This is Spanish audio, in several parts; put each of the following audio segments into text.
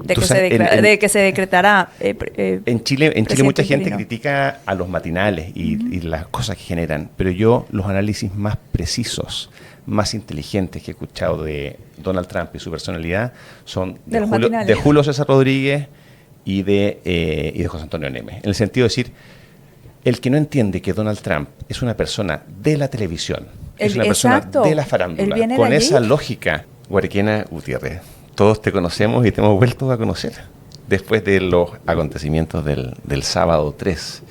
de que se decretara en Chile mucha gente interino. critica a los matinales y las cosas que generan, pero yo los análisis más precisos, más inteligentes que he escuchado de Donald Trump y su personalidad son De los de matinales. Julio César Rodríguez y de José Antonio Neme. En el sentido de decir, el que no entiende que Donald Trump es una persona de la televisión, es una persona Exacto. de la Él farándula, viene de con allí. esa lógica, Guarequena Gutiérrez, todos te conocemos y te hemos vuelto a conocer después de los acontecimientos del sábado 3.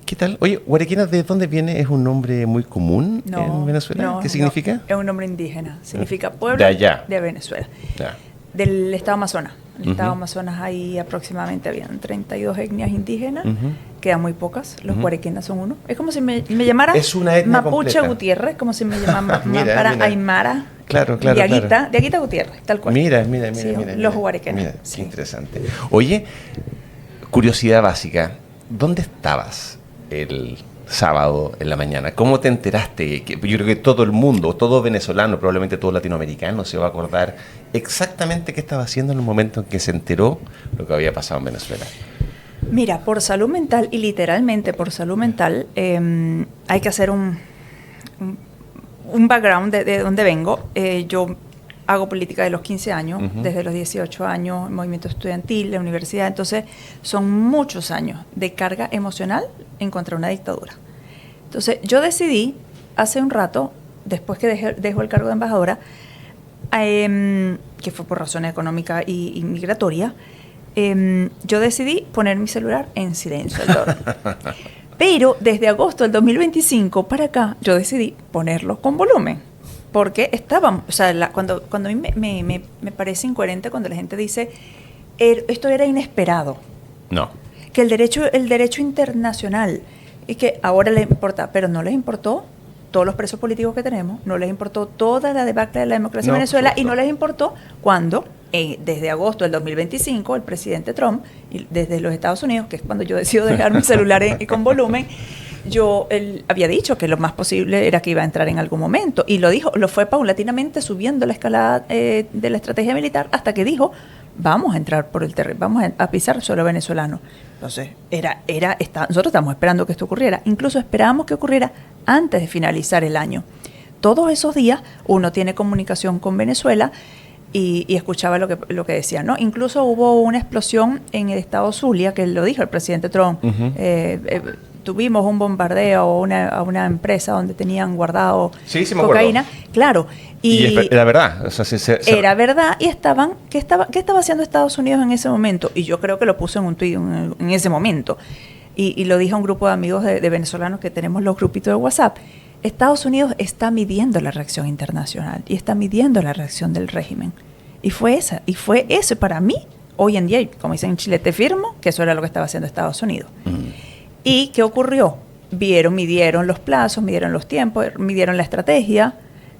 ¿Qué tal? Oye, Guarequena, ¿de dónde viene? ¿Es un nombre muy común en Venezuela? No, ¿Qué significa? no, es un nombre indígena. Significa pueblo De allá. de Venezuela. Ya. Del estado Amazonas. En el estado Ujú. Amazonas hay aproximadamente, habían 32 etnias indígenas, Ujú. quedan muy pocas, los Ujú. guarequenas son uno. Es como si me llamara Es una etnia Mapuche completa. Gutiérrez, como si me llamara Mira, mira. Aymara, Claro. Diaguita Gutiérrez, tal cual. Mira. Sí, Mira. los guarequenas. Mira, Sí. qué interesante. Oye, curiosidad básica, ¿dónde estabas el sábado en la mañana? ¿Cómo te enteraste? Yo creo que todo el mundo, todo venezolano, probablemente todo latinoamericano, se va a acordar exactamente qué estaba haciendo en el momento en que se enteró lo que había pasado en Venezuela. Mira, por salud mental, y literalmente por salud mental, hay que hacer un background de dónde vengo. Yo hago política de los 15 años, Ujú. desde los 18 años, movimiento estudiantil, la universidad. Entonces, son muchos años de carga emocional en contra de una dictadura. Entonces, yo decidí hace un rato, después que dejo el cargo de embajadora, que fue por razones económicas y migratorias, yo decidí poner mi celular en silencio. Pero desde agosto del 2025 para acá, yo decidí ponerlo con volumen. Porque estaban, o sea, cuando a mí me parece incoherente cuando la gente dice, esto era inesperado, No. que el derecho internacional, y que ahora les importa, pero no les importó todos los presos políticos que tenemos, no les importó toda la debacle de la democracia en No, Venezuela, y justo. no les importó cuando, desde agosto del 2025, el presidente Trump, y desde los Estados Unidos, que es cuando yo decido dejar mi celular con volumen, él había dicho que lo más posible era que iba a entrar en algún momento, y lo fue paulatinamente subiendo la escalada de la estrategia militar hasta que dijo, vamos a entrar por el terreno, vamos a pisar suelo venezolano. Entonces, nosotros estamos esperando que esto ocurriera, incluso esperábamos que ocurriera antes de finalizar el año. Todos esos días uno tiene comunicación con Venezuela y escuchaba lo que decían, ¿no? Incluso hubo una explosión en el estado Zulia, que lo dijo el presidente Trump. Ujú. Tuvimos un bombardeo a una empresa donde tenían guardado Sí, me cocaína. acuerdo. Claro. Y era verdad. O sea, Era verdad, y ¿qué estaba haciendo Estados Unidos en ese momento? Y yo creo que lo puso en un tuit en ese momento. Y lo dije a un grupo de amigos de venezolanos que tenemos los grupitos de WhatsApp. Estados Unidos está midiendo la reacción internacional y está midiendo la reacción del régimen. Y fue eso. Para mí, hoy en día, como dicen en Chile, te firmo que eso era lo que estaba haciendo Estados Unidos. ¿Y qué ocurrió? Midieron los plazos, midieron los tiempos, midieron la estrategia,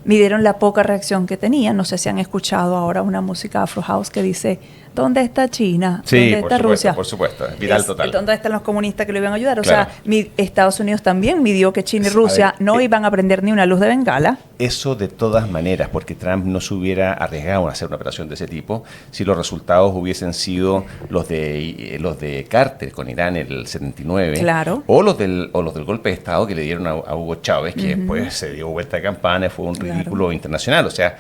midieron la poca reacción que tenían. No sé si han escuchado ahora una música Afro House que dice, ¿dónde está China? Sí, ¿Dónde está Rusia? por supuesto. Viral total. ¿Dónde están los comunistas que lo iban a ayudar? Claro. O sea, Estados Unidos también midió que China y A Rusia ver, no iban a prender ni una luz de bengala. Eso de todas maneras, porque Trump no se hubiera arriesgado a hacer una operación de ese tipo si los resultados hubiesen sido los de Carter con Irán en el 79, Claro. o los del golpe de Estado que le dieron a Hugo Chávez, que después se dio vuelta de campana y fue un ridículo internacional. O sea,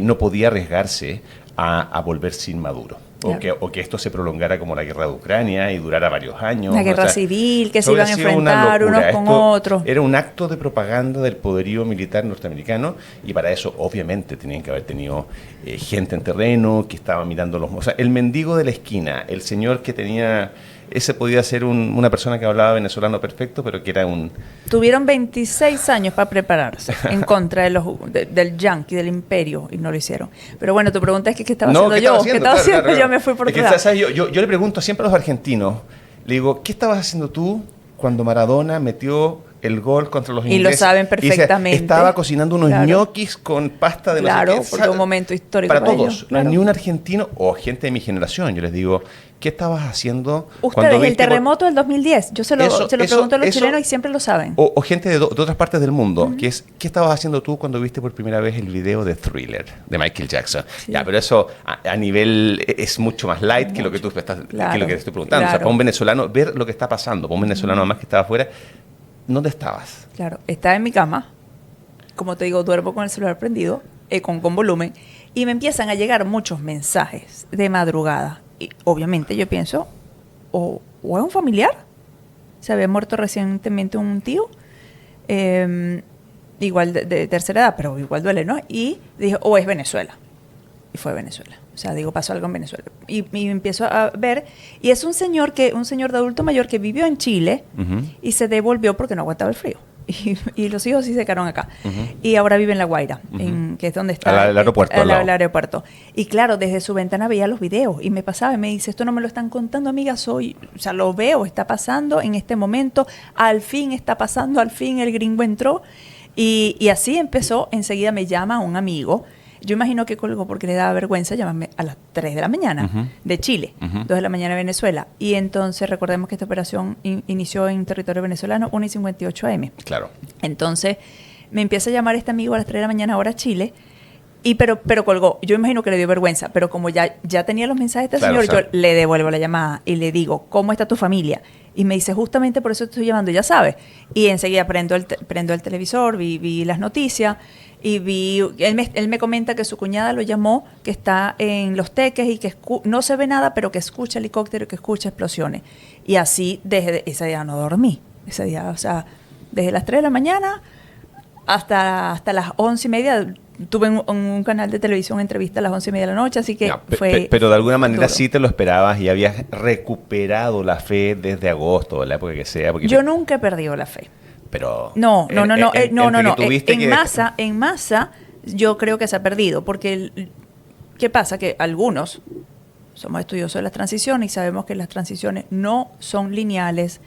no podía arriesgarse a volver sin Maduro. Claro. O que esto se prolongara como la guerra de Ucrania y durara varios años. La guerra civil, que se todo iban a ha sido una enfrentar locura. unos con Esto otros. Era un acto de propaganda del poderío militar norteamericano, y para eso obviamente tenían que haber tenido gente en terreno que estaba mirando los... O sea, el mendigo de la esquina, el señor que tenía... Ese podía ser una persona que hablaba venezolano perfecto, pero que era un... Tuvieron 26 años para prepararse en contra del yanqui, del imperio, y no lo hicieron. Pero bueno, tu pregunta es que ¿qué estaba haciendo yo? ¿Qué estaba haciendo? Claro. Yo me fui por Es que, otro lado. ¿sabes? Yo le pregunto siempre a los argentinos, le digo, ¿qué estabas haciendo tú cuando Maradona metió el gol contra los Y ingleses. lo saben Y dice, perfectamente. estaba cocinando unos Claro. ñoquis con pasta de no sé Claro, qué. porque es un momento histórico para para todos. ellos, No claro. hay ni un argentino o gente de mi generación. Yo les digo, ¿qué estabas haciendo Ustedes, el viste por- terremoto del 2010, yo se lo pregunto a los chilenos y siempre lo saben. o gente de otras partes del mundo, que es, ¿qué estabas haciendo tú cuando viste por primera vez el video de Thriller de Michael Jackson? Sí. Ya, pero eso a nivel es mucho más light que lo que tú estás, Claro, que lo que te estoy preguntando. O sea, claro. para un venezolano, ver lo que está pasando, para un venezolano además que estaba afuera, ¿dónde estabas? Claro, estaba en mi cama, como te digo, duermo con el celular prendido, con volumen, y me empiezan a llegar muchos mensajes de madrugada. Y obviamente yo pienso, o es un familiar, se había muerto recientemente un tío, igual de tercera edad, pero igual duele, ¿no? Y dije, o es Venezuela. Y fue Venezuela. O sea, digo, pasó algo en Venezuela. Y empiezo a ver, y es un señor de adulto mayor que vivió en Chile y se devolvió porque no aguantaba el frío. Y los hijos sí se quedaron acá. Y ahora vive en La Guaira, que es donde está El aeropuerto. al lado. el aeropuerto. Y claro, desde su ventana veía los videos y me pasaba y me dice, esto no me lo están contando, amiga, o sea, lo veo, está pasando en este momento, al fin está pasando, al fin el gringo entró. Y así empezó, enseguida me llama un amigo. Yo imagino que colgó porque le daba vergüenza llamarme a las 3 de la mañana de Chile, 2 de la mañana de Venezuela. Y entonces recordemos que esta operación inició en territorio venezolano 1:58 AM. Claro. Entonces me empieza a llamar este amigo a las 3 de la mañana, hora Chile, pero colgó. Yo imagino que le dio vergüenza, pero como ya tenía los mensajes de este Claro, señor, o sea, yo le devuelvo la llamada y le digo, ¿cómo está tu familia? Y me dice, justamente por eso te estoy llamando, ya sabes. Y enseguida prendo el televisor, vi las noticias y él me comenta que su cuñada lo llamó, que está en Los Teques y que no se ve nada, pero que escucha helicóptero y que escucha explosiones. Y así, desde ese día no dormí. Ese día, o sea, desde las 3 de la mañana hasta las 11:30, tuve un canal de televisión entrevista a las 11:30 de la noche, así que No, fue pero de alguna manera duro. sí te lo esperabas y habías recuperado la fe desde agosto, de la época que sea. Porque Yo nunca he perdido la fe. Pero No. entre que tuviste En masa, yo creo que se ha perdido, porque ¿qué pasa? Que algunos somos estudiosos de las transiciones y sabemos que las transiciones no son lineales,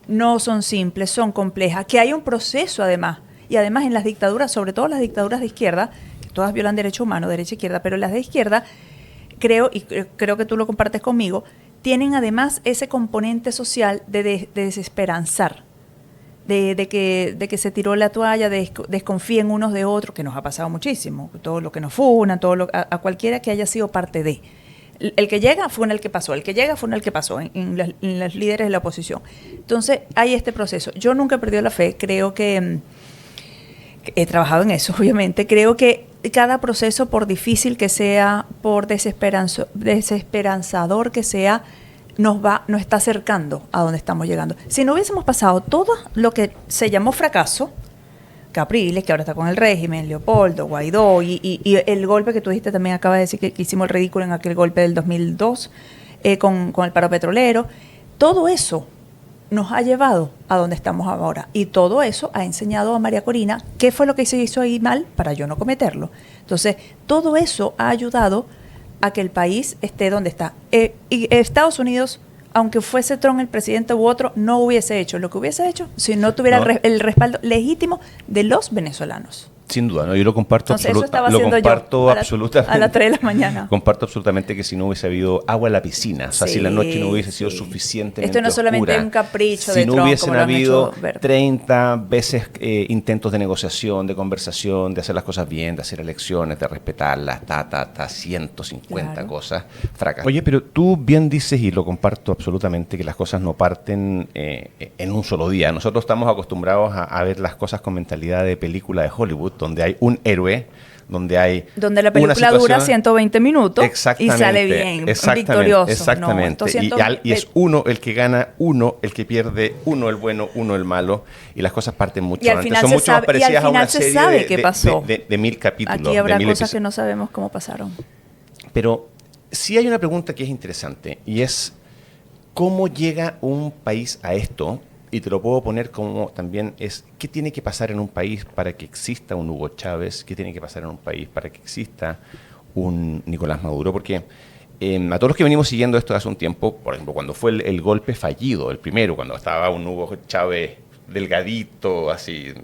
no son simples, son complejas, que hay un proceso además. Y además en las dictaduras, sobre todo las dictaduras de izquierda, que todas violan derechos humanos, derecha e izquierda, pero las de izquierda, creo que tú lo compartes conmigo, tienen además ese componente social de desesperanzar, de que se tiró la toalla, desconfíen unos de otros, que nos ha pasado muchísimo, todo lo que nos funan, a cualquiera que haya sido parte de. El que llega fue en el que pasó, el que llega fue en el que pasó, en los líderes de la oposición. Entonces hay este proceso. Yo nunca he perdido la fe, creo que he trabajado en eso, obviamente. Creo que cada proceso, por difícil que sea, por desesperanzador que sea, nos está acercando a donde estamos llegando. Si no hubiésemos pasado todo lo que se llamó fracaso, Capriles, que ahora está con el régimen, Leopoldo, Guaidó, y el golpe que tú dijiste también, acaba de decir que hicimos el ridículo en aquel golpe del 2002, con el paro petrolero, todo eso nos ha llevado a donde estamos ahora. Y todo eso ha enseñado a María Corina qué fue lo que se hizo ahí mal para yo no cometerlo. Entonces, todo eso ha ayudado a que el país esté donde está. Y Estados Unidos, aunque fuese Trump el presidente u otro, no hubiese hecho lo que hubiese hecho si no tuviera el respaldo legítimo de los venezolanos. Sin duda, ¿no? Yo lo comparto, Entonces, eso estaba lo haciendo comparto yo absolutamente. a las 3 de la mañana. Comparto absolutamente que si no hubiese habido agua en la piscina, o sea, si la noche no hubiese sido Sí. suficientemente Esto no es solamente oscura, un capricho si de no Trump, hubiesen como lo han habido hecho ver. 30 veces intentos de negociación, de conversación, de hacer las cosas bien, de hacer elecciones, de respetarlas, 150 Claro. cosas, fracas. Oye, pero tú bien dices, y lo comparto absolutamente, que las cosas no parten en un solo día. Nosotros estamos acostumbrados a ver las cosas con mentalidad de película de Hollywood, donde hay un héroe, donde la película dura 120 minutos y sale bien, victorioso. Exactamente. Y es uno el que gana, uno el que pierde, uno el bueno, uno el malo, y las cosas parten mucho Y al antes. final Son se mucho sabe- más parecidas y al a una final se serie sabe qué pasó. de 1000 capítulos. Aquí habrá de 1000 cosas episodios. que no sabemos cómo pasaron. Pero sí hay una pregunta que es interesante, y es ¿cómo llega un país a esto? Y te lo puedo poner como también es, ¿qué tiene que pasar en un país para que exista un Hugo Chávez? ¿Qué tiene que pasar en un país para que exista un Nicolás Maduro? Porque a todos los que venimos siguiendo esto hace un tiempo, por ejemplo, cuando fue el golpe fallido, el primero, cuando estaba un Hugo Chávez delgadito, así,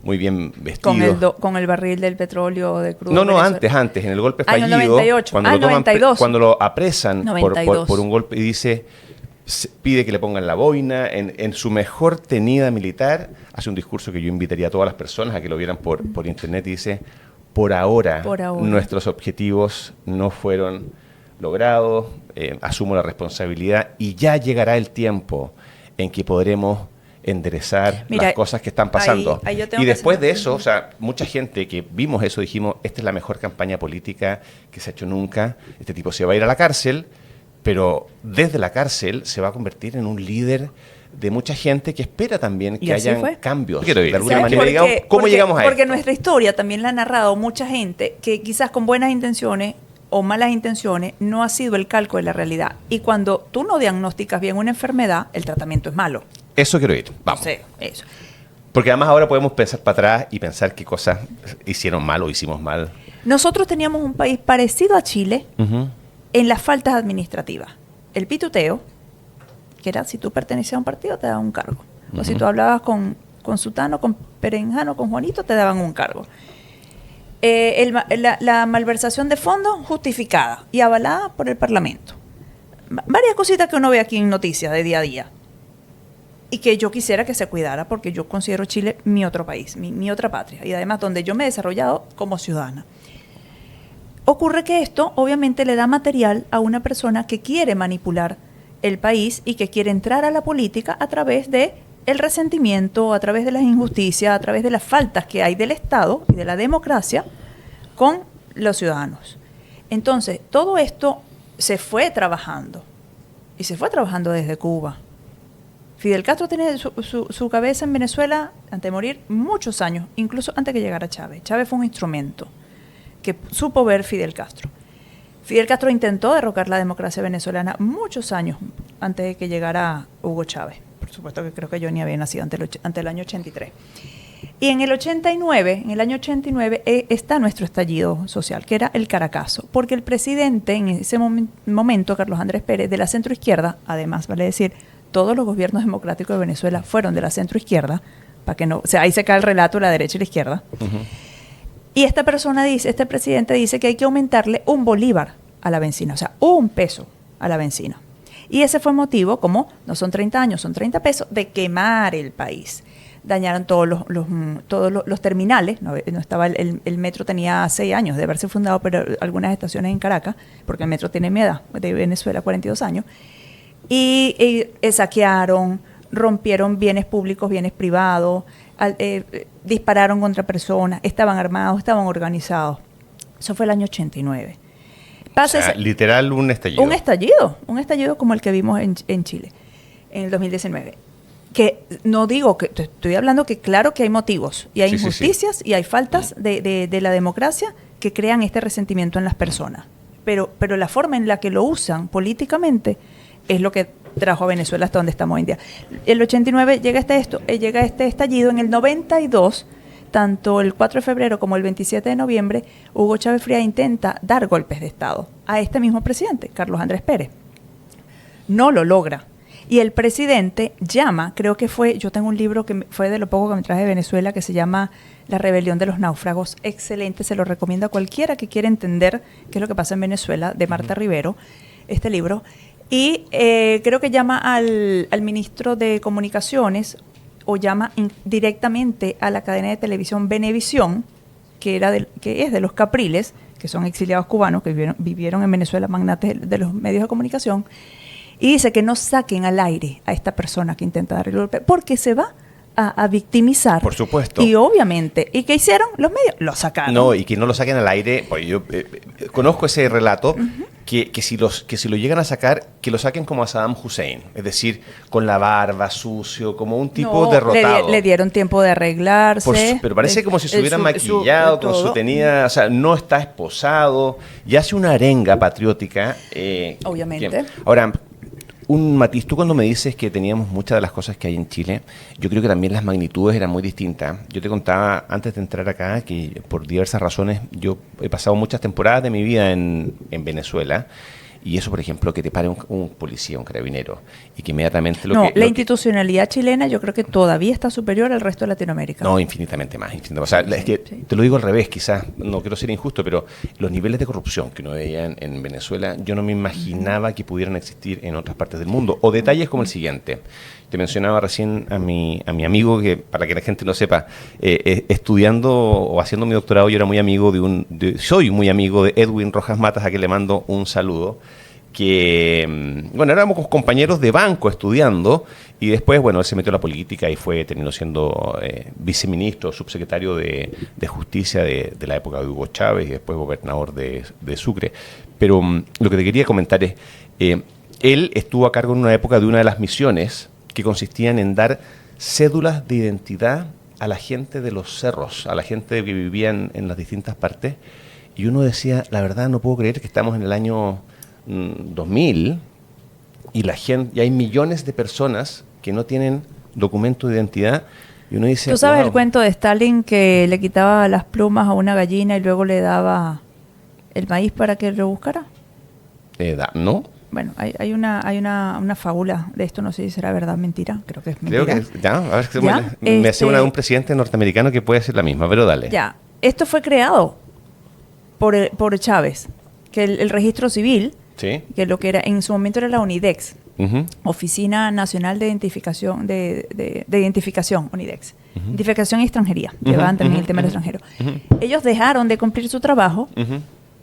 muy bien vestido. Con el barril del petróleo de crudo. No, antes, en el golpe Año fallido. 98. Cuando lo toman, 92. cuando lo apresan 92. por un golpe y pide que le pongan la boina, en su mejor tenida militar, hace un discurso que yo invitaría a todas las personas a que lo vieran por internet y dice, por ahora, nuestros objetivos no fueron logrados, asumo la responsabilidad y ya llegará el tiempo en que podremos enderezar las cosas que están pasando. Ahí y después de eso, o sea, mucha gente que vimos eso dijimos, esta es la mejor campaña política que se ha hecho nunca, este tipo se va a ir a la cárcel, pero desde la cárcel se va a convertir en un líder de mucha gente que espera también que hayan cambios. De alguna manera, digamos, ¿cómo llegamos a esto? Porque nuestra historia también la ha narrado mucha gente que quizás con buenas intenciones o malas intenciones no ha sido el calco de la realidad. Y cuando tú no diagnosticas bien una enfermedad, el tratamiento es malo. Eso quiero ir, vamos. Sí, eso. Porque además ahora podemos pensar para atrás y pensar qué cosas hicieron mal o hicimos mal. Nosotros teníamos un país parecido a Chile en las faltas administrativas. El pituteo, que era si tú pertenecías a un partido te daban un cargo. O si tú hablabas con Sutano, con Perenjano, con Juanito, te daban un cargo. La malversación de fondos justificada y avalada por el Parlamento. Varias cositas que uno ve aquí en noticias de día a día. Y que yo quisiera que se cuidara porque yo considero Chile mi otro país, mi otra patria. Y además donde yo me he desarrollado como ciudadana. Ocurre que esto obviamente le da material a una persona que quiere manipular el país y que quiere entrar a la política a través de el resentimiento, a través de las injusticias, a través de las faltas que hay del Estado y de la democracia con los ciudadanos. Entonces, todo esto se fue trabajando y se fue trabajando desde Cuba. Fidel Castro tenía su cabeza en Venezuela antes de morir muchos años, incluso antes que llegara Chávez. Chávez fue un instrumento que supo ver Fidel Castro. Fidel Castro intentó derrocar la democracia venezolana muchos años antes de que llegara Hugo Chávez. Por supuesto que creo que yo ni había nacido ante el año 83. Y en el 89, en el año 89, está nuestro estallido social, que era el Caracazo, porque el presidente en ese momento, Carlos Andrés Pérez, de la centroizquierda, además vale decir, todos los gobiernos democráticos de Venezuela fueron de la centroizquierda, para que no, o sea, ahí se cae el relato de la derecha y la izquierda. Y este presidente dice que hay que aumentarle un bolívar a la bencina, o sea, un peso a la bencina. Y ese fue el motivo, como no son 30 años, son 30 pesos, de quemar el país. Dañaron todos los terminales, no estaba el metro tenía 6 años de haberse fundado, pero algunas estaciones en Caracas, porque el metro tiene mi edad, de Venezuela, 42 años, y saquearon, rompieron bienes públicos, bienes privados, dispararon contra personas, estaban armados, estaban organizados. Eso fue el año 89. Literal un estallido. Un estallido como el que vimos en Chile en el 2019. Que no digo que, estoy hablando que claro que hay motivos y hay injusticias y hay faltas de la democracia que crean este resentimiento en las personas. Pero la forma en la que lo usan políticamente es lo que trajo a Venezuela hasta donde estamos hoy en día. El 89 llega este estallido. En el 92, tanto el 4 de febrero como el 27 de noviembre, Hugo Chávez Frías intenta dar golpes de Estado a este mismo presidente, Carlos Andrés Pérez. No lo logra. Y el presidente llama, creo que fue, yo tengo un libro que fue de lo poco que me traje de Venezuela, que se llama La rebelión de los náufragos. Excelente, se lo recomiendo a cualquiera que quiera entender qué es lo que pasa en Venezuela, de Marta Rivero, este libro. Y creo que llama al ministro de Comunicaciones, o llama directamente a la cadena de televisión Venevisión, que es de los Capriles, que son exiliados cubanos que vivieron en Venezuela, magnates de los medios de comunicación, y dice que no saquen al aire a esta persona que intenta dar el golpe, porque se va a victimizar. Por supuesto. Y obviamente, ¿y qué hicieron? Los medios lo sacaron. No, y que no lo saquen al aire, pues yo conozco ese relato, que si lo llegan a sacar, que lo saquen como a Saddam Hussein, es decir, con la barba, sucio, como un tipo derrotado. Le dieron tiempo de arreglarse. Pero parece como si se hubiera maquillado, con su tenida, o sea, no está esposado, y hace una arenga patriótica. Obviamente. Ahora, un matiz, tú cuando me dices que teníamos muchas de las cosas que hay en Chile, yo creo que también las magnitudes eran muy distintas. Yo te contaba antes de entrar acá que por diversas razones yo he pasado muchas temporadas de mi vida en Venezuela Y eso, por ejemplo, que te pare un policía, un carabinero, y que inmediatamente la institucionalidad chilena yo creo que todavía está superior al resto de Latinoamérica. No, infinitamente más. O sea, es que te lo digo al revés, quizás, no quiero ser injusto, pero los niveles de corrupción que uno veía en Venezuela, yo no me imaginaba que pudieran existir en otras partes del mundo. O detalles como el siguiente. Te mencionaba recién a mi amigo, que para que la gente lo sepa, estudiando o haciendo mi doctorado, yo era muy amigo soy muy amigo de Edwin Rojas Matas, a quien le mando un saludo, que, bueno, éramos compañeros de banco estudiando, y después, bueno, él se metió a la política y terminó siendo viceministro, subsecretario de Justicia de la época de Hugo Chávez, y después gobernador de Sucre. Pero lo que te quería comentar es, él estuvo a cargo en una época de una de las misiones que consistían en dar cédulas de identidad a la gente de los cerros, a la gente que vivía en las distintas partes, y uno decía, la verdad no puedo creer que estamos en el año 2000 y y hay millones de personas que no tienen documento de identidad, y uno dice... ¿Tú sabes wow. el cuento de Stalin que le quitaba las plumas a una gallina y luego le daba el maíz para que lo buscara? ¿No? Bueno, hay una fábula de esto, no sé si será verdad o mentira, creo que es mentira. Creo que a ver, me hace una de un presidente norteamericano que puede ser la misma, pero dale. Ya, esto fue creado por Chávez, que el registro civil, ¿sí? Que lo que era en su momento era la UNIDEX, Uh-huh. Oficina Nacional de Identificación, de Identificación, UNIDEX, uh-huh. Identificación y Extranjería, Uh-huh. llevaban también Uh-huh. el tema del extranjero. Uh-huh. Ellos dejaron de cumplir su trabajo Uh-huh.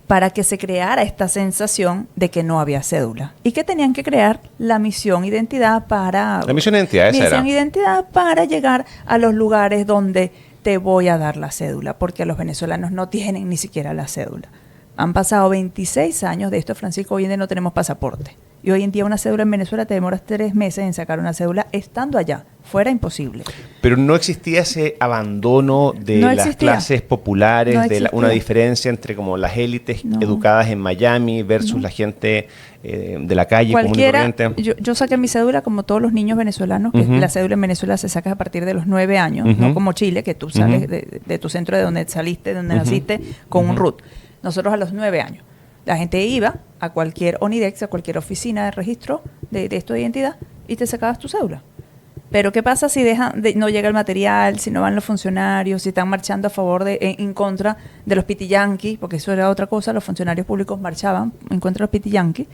para que se creara esta sensación de que no había cédula y que tenían que crear la misión identidad para... La misión identidad, esa era. Misión identidad para llegar a los lugares donde te voy a dar la cédula, porque los venezolanos no tienen ni siquiera la cédula. Han pasado 26 años de esto, Francisco, hoy en día no tenemos pasaporte. Y hoy en día una cédula en Venezuela te demoras 3 meses en sacar una cédula estando allá. Fuera imposible. Pero no existía ese abandono de No las existía. clases populares, No de existía. una diferencia entre como las élites No. educadas en Miami versus la gente de la calle común y Cualquiera, corriente. yo saqué mi cédula como todos los niños venezolanos, que Uh-huh. la cédula en Venezuela se saca a partir de los 9 años, Uh-huh. no como Chile, que tú sales Uh-huh. de tu centro de donde saliste, de donde Uh-huh. naciste, con un Uh-huh. RUT. Nosotros a los 9 años. La gente iba a cualquier ONIDEX, a cualquier oficina de registro de esto de identidad, y te sacabas tu cédula. Pero ¿qué pasa si no llega el material, si no van los funcionarios, si están marchando a favor en contra de los pitiyanquis? Porque eso era otra cosa, los funcionarios públicos marchaban en contra de los pitiyanquis,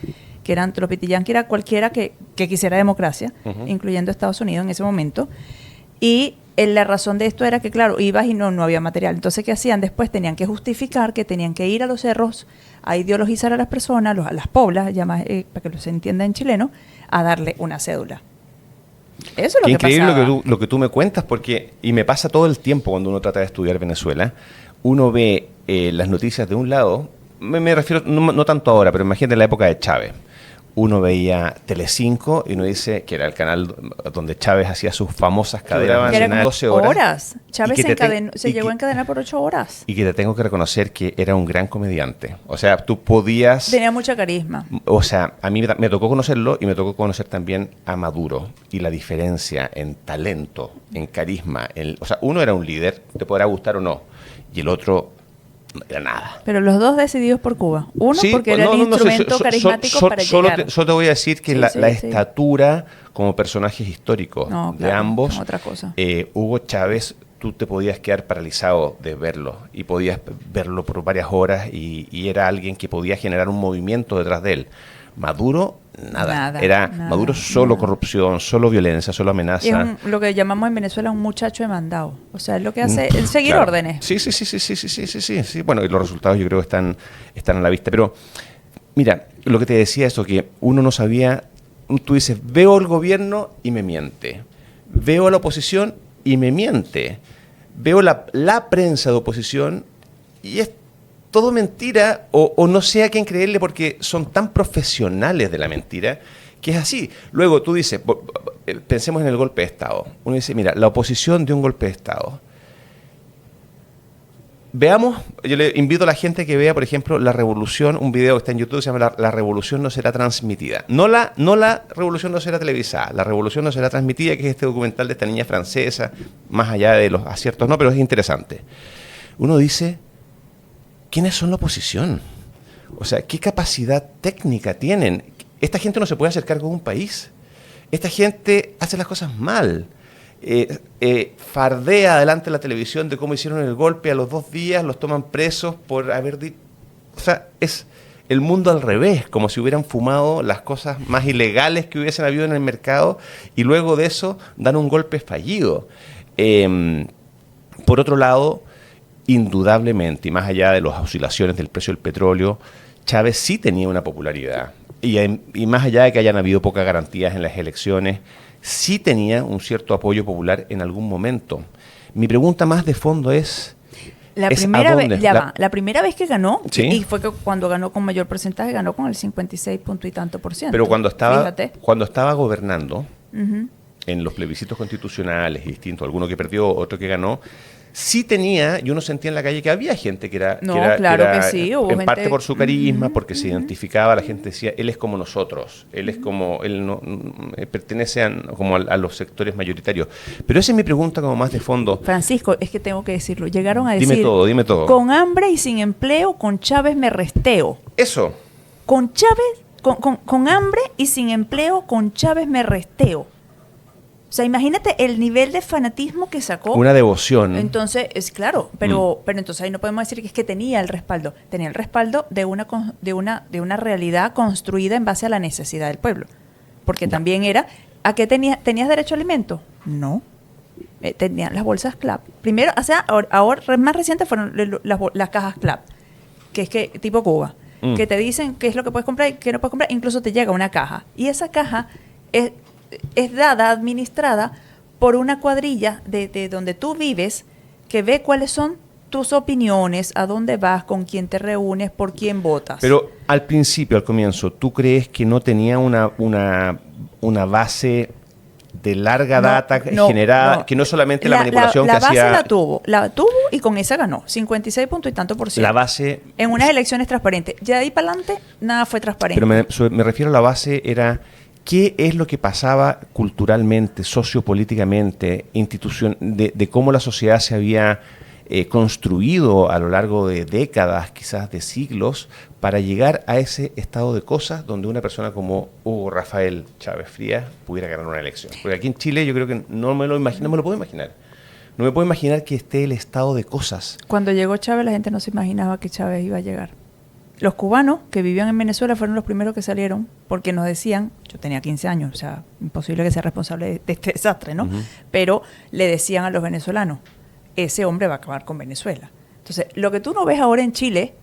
los pitiyanquis era cualquiera que quisiera democracia, Uh-huh. incluyendo Estados Unidos en ese momento. Y la razón de esto era que, claro, ibas y no había material. Entonces, ¿qué hacían? Después tenían que justificar que tenían que ir a los cerros a ideologizar a las personas, a las poblas, para que se entienda en chileno, a darle una cédula. Eso es lo Qué que increíble pasaba. lo que tú me cuentas, y me pasa todo el tiempo cuando uno trata de estudiar Venezuela. Uno ve las noticias de un lado, me refiero, no tanto ahora, pero imagínate en la época de Chávez. Uno veía Telecinco y uno dice que era el canal donde Chávez hacía sus famosas cadenas Que era como 12 horas. horas. Chávez Y que se llegó a encadenar por 8 horas. Y que te tengo que reconocer que era un gran comediante. O sea, tú podías... Tenía mucha carisma. O sea, a mí me tocó conocerlo y me tocó conocer también a Maduro y la diferencia en talento, en carisma. O sea, uno era un líder, te podrá gustar o no, y el otro no era nada. Pero los dos decididos por Cuba. Uno Sí, porque era el instrumento carismático para llegar. Solo te voy a decir que Sí, la sí. estatura como personajes históricos No, de claro, ambos, es otra cosa. Hugo Chávez, tú te podías quedar paralizado de verlo y podías verlo por varias horas y era alguien que podía generar un movimiento detrás de él. Maduro, nada. Era Maduro solo corrupción, solo violencia, solo amenaza. Es lo que llamamos en Venezuela un muchacho demandado. O sea, es lo que hace es seguir Claro. órdenes. Sí. Bueno, y los resultados yo creo que están a la vista. Pero, mira, lo que te decía eso, que uno no sabía, tú dices, veo el gobierno y me miente. Veo a la oposición y me miente. Veo la prensa de oposición y es todo mentira, o no sé a quién creerle porque son tan profesionales de la mentira que es así. Luego tú dices, pensemos en el golpe de Estado. Uno dice, mira, la oposición de un golpe de Estado. Veamos, yo le invito a la gente que vea, por ejemplo, La Revolución, un video que está en YouTube, se llama La Revolución no será transmitida. No la Revolución no será televisada, La Revolución no será transmitida, que es este documental de esta niña francesa, más allá de los aciertos, no, pero es interesante. Uno dice, ¿quiénes son la oposición? O sea, ¿qué capacidad técnica tienen? Esta gente no se puede hacer cargo de un país. Esta gente hace las cosas mal. Fardea delante de la televisión de cómo hicieron el golpe, a los 2 días los toman presos por haber dicho... O sea, es el mundo al revés, como si hubieran fumado las cosas más ilegales que hubiesen habido en el mercado y luego de eso dan un golpe fallido. Por otro lado, indudablemente, y más allá de las oscilaciones del precio del petróleo, Chávez sí tenía una popularidad. Y más allá de que hayan habido pocas garantías en las elecciones, sí tenía un cierto apoyo popular en algún momento. Mi pregunta más de fondo es... La primera vez que ganó, ¿sí? Y fue que cuando ganó con mayor porcentaje, ganó con el 56 punto y tanto %. Pero cuando estaba gobernando, en los plebiscitos constitucionales y distintos, alguno que perdió, otro que ganó, sí tenía, y uno sentía en la calle que había gente que era, sí, hubo en gente, parte por su carisma, porque se identificaba, la gente decía, él es como nosotros, él no pertenece a los sectores mayoritarios. Pero esa es mi pregunta como más de fondo. Francisco, es que tengo que decirlo, llegaron a decir, dime todo. Con hambre y sin empleo, con Chávez me resteo. Eso. Con Chávez, con hambre y sin empleo, con Chávez me resteo. O sea, imagínate el nivel de fanatismo que sacó. Una devoción. Entonces, es claro, pero entonces ahí no podemos decir que es que tenía el respaldo. Tenía el respaldo de una realidad construida en base a la necesidad del pueblo. Porque también era, ¿a qué tenías derecho a alimento? No. Tenían las bolsas CLAP. Primero, o sea, ahora más reciente fueron las cajas CLAP, que es que tipo Cuba, que te dicen qué es lo que puedes comprar y qué no puedes comprar. Incluso te llega una caja. Y esa caja es dada, administrada por una cuadrilla de donde tú vives que ve cuáles son tus opiniones, a dónde vas, con quién te reúnes, por quién votas. Pero al principio, al comienzo, ¿tú crees que no tenía una base de larga data generada, que no solamente la manipulación que hacía? La base la tuvo y con esa ganó, 56 punto y tanto %. La base... En unas elecciones transparentes. Ya de ahí para adelante, nada fue transparente. Pero me refiero a la base, era... ¿Qué es lo que pasaba culturalmente, sociopolíticamente, de cómo la sociedad se había construido a lo largo de décadas, quizás de siglos, para llegar a ese estado de cosas donde una persona como Hugo Rafael Chávez Frías pudiera ganar una elección? Porque aquí en Chile yo creo que no me lo puedo imaginar. No me puedo imaginar que esté el estado de cosas. Cuando llegó Chávez, la gente no se imaginaba que Chávez iba a llegar. Los cubanos que vivían en Venezuela fueron los primeros que salieron porque nos decían, yo tenía 15 años, o sea, imposible que sea responsable de este desastre, ¿no? Pero le decían a los venezolanos, ese hombre va a acabar con Venezuela. Entonces, lo que tú no ves ahora en Chile,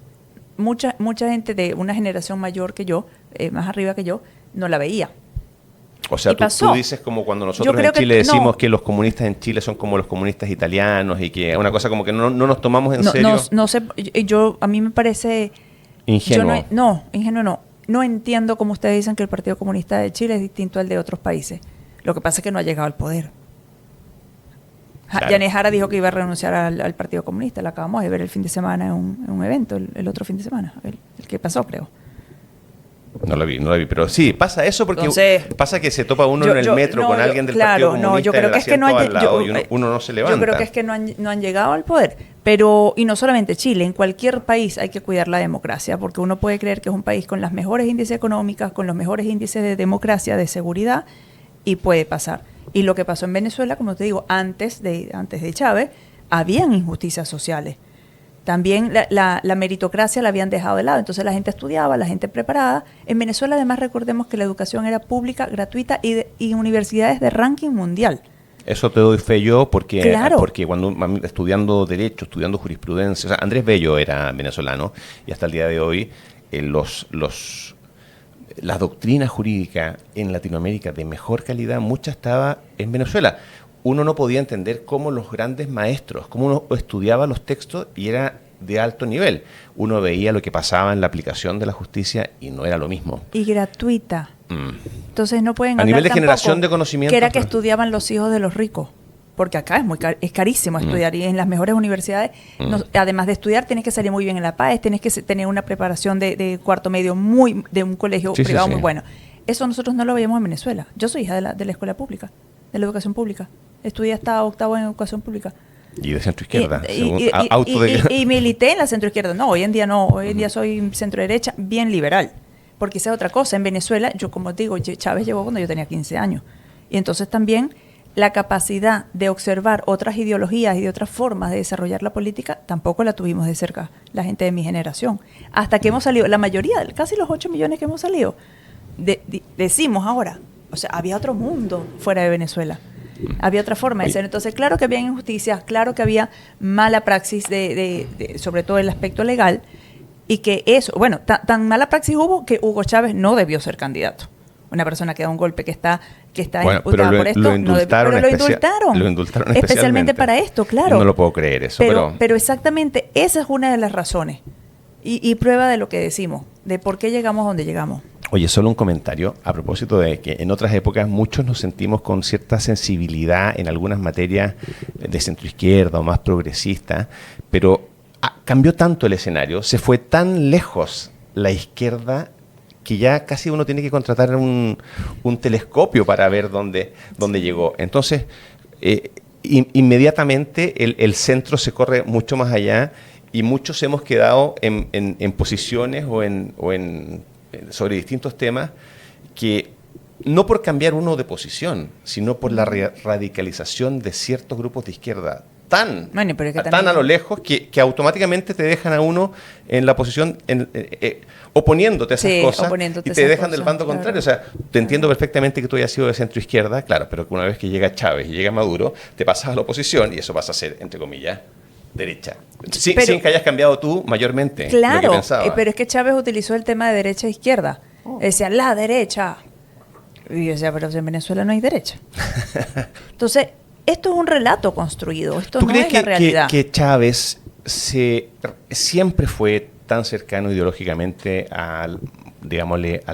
mucha gente de una generación mayor que yo, más arriba que yo, no la veía. O sea, tú dices como cuando nosotros en Chile decimos que los comunistas en Chile son como los comunistas italianos y que una cosa como que no nos tomamos en serio. No sé, a mí me parece... Ingenuo. Ingenuo no. No entiendo cómo ustedes dicen que el Partido Comunista de Chile es distinto al de otros países. Lo que pasa es que no ha llegado al poder. Claro. Yané Jara dijo que iba a renunciar al Partido Comunista. La acabamos de ver el fin de semana en un evento, el otro fin de semana, el que pasó, creo. No la vi, pero sí, pasa eso porque pasa que se topa uno en el metro con alguien del Partido Comunista. Yo creo que es que uno no se levanta. Yo creo que es que no han llegado al poder. Pero, y no solamente Chile, en cualquier país hay que cuidar la democracia, porque uno puede creer que es un país con las mejores índices económicos, con los mejores índices de democracia, de seguridad, y puede pasar. Y lo que pasó en Venezuela, como te digo, antes de Chávez, habían injusticias sociales. También la meritocracia la habían dejado de lado, entonces la gente estudiaba, la gente preparada. En Venezuela además recordemos que la educación era pública, gratuita y universidades de ranking mundial. Eso te doy fe yo porque, claro. Porque cuando estudiando Derecho, estudiando Jurisprudencia, o sea, Andrés Bello era venezolano y hasta el día de hoy las doctrinas jurídicas en Latinoamérica de mejor calidad, mucha estaba en Venezuela. Uno no podía entender cómo los grandes maestros, cómo uno estudiaba los textos y era de alto nivel. Uno veía lo que pasaba en la aplicación de la justicia y no era lo mismo. Y gratuita. Entonces no pueden a hablar nivel de tampoco generación de conocimiento. Que era que estudiaban los hijos de los ricos. Porque acá es carísimo estudiar y en las mejores universidades, además de estudiar, tienes que salir muy bien en la PAES, tienes que tener una preparación de cuarto medio de un colegio privado muy bueno. Eso nosotros no lo veíamos en Venezuela. Yo soy hija de la escuela pública, de la educación pública. Estudié hasta octavo en educación pública. Y de centro izquierda. Y milité en la centro izquierda. No, hoy en día no. Hoy en día soy centro derecha, bien liberal. Porque esa es otra cosa. En Venezuela, yo como digo, Chávez llegó cuando yo tenía 15 años. Y entonces también la capacidad de observar otras ideologías y de otras formas de desarrollar la política tampoco la tuvimos de cerca la gente de mi generación. Hasta que hemos salido, la mayoría, casi los 8 millones que hemos salido, decimos ahora, o sea, había otro mundo fuera de Venezuela. Había otra forma de ser. Entonces, claro que había injusticias, claro que había mala praxis, sobre todo el aspecto legal, y que eso, bueno, tan mala praxis hubo que Hugo Chávez no debió ser candidato. Una persona que da un golpe, que está imputada por esto, lo indultaron, lo indultaron especialmente para esto, claro. No lo puedo creer eso. Pero exactamente esa es una de las razones y prueba de lo que decimos, de por qué llegamos a donde llegamos. Oye, solo un comentario a propósito de que en otras épocas muchos nos sentimos con cierta sensibilidad en algunas materias de centroizquierda o más progresista, pero cambió tanto el escenario, se fue tan lejos la izquierda que ya casi uno tiene que contratar un telescopio para ver dónde llegó. Entonces, inmediatamente el centro se corre mucho más allá y muchos hemos quedado en posiciones sobre distintos temas que no por cambiar uno de posición, sino por la radicalización de ciertos grupos de izquierda tan a lo lejos que automáticamente te dejan a uno en la posición oponiéndote a esas cosas y te dejan del bando contrario. O sea, te entiendo perfectamente que tú hayas sido de centro izquierda, claro, pero que una vez que llega Chávez y llega Maduro, te pasas a la oposición y eso pasa a ser, entre comillas, derecha. Sin que hayas cambiado tú mayormente. Claro, lo que pensaba. Pero es que Chávez utilizó el tema de derecha e izquierda. Decía, la derecha. Y yo decía, pero en Venezuela no hay derecha. Entonces, esto es un relato construido, esto no es la realidad. ¿Tú crees que Chávez siempre fue tan cercano ideológicamente al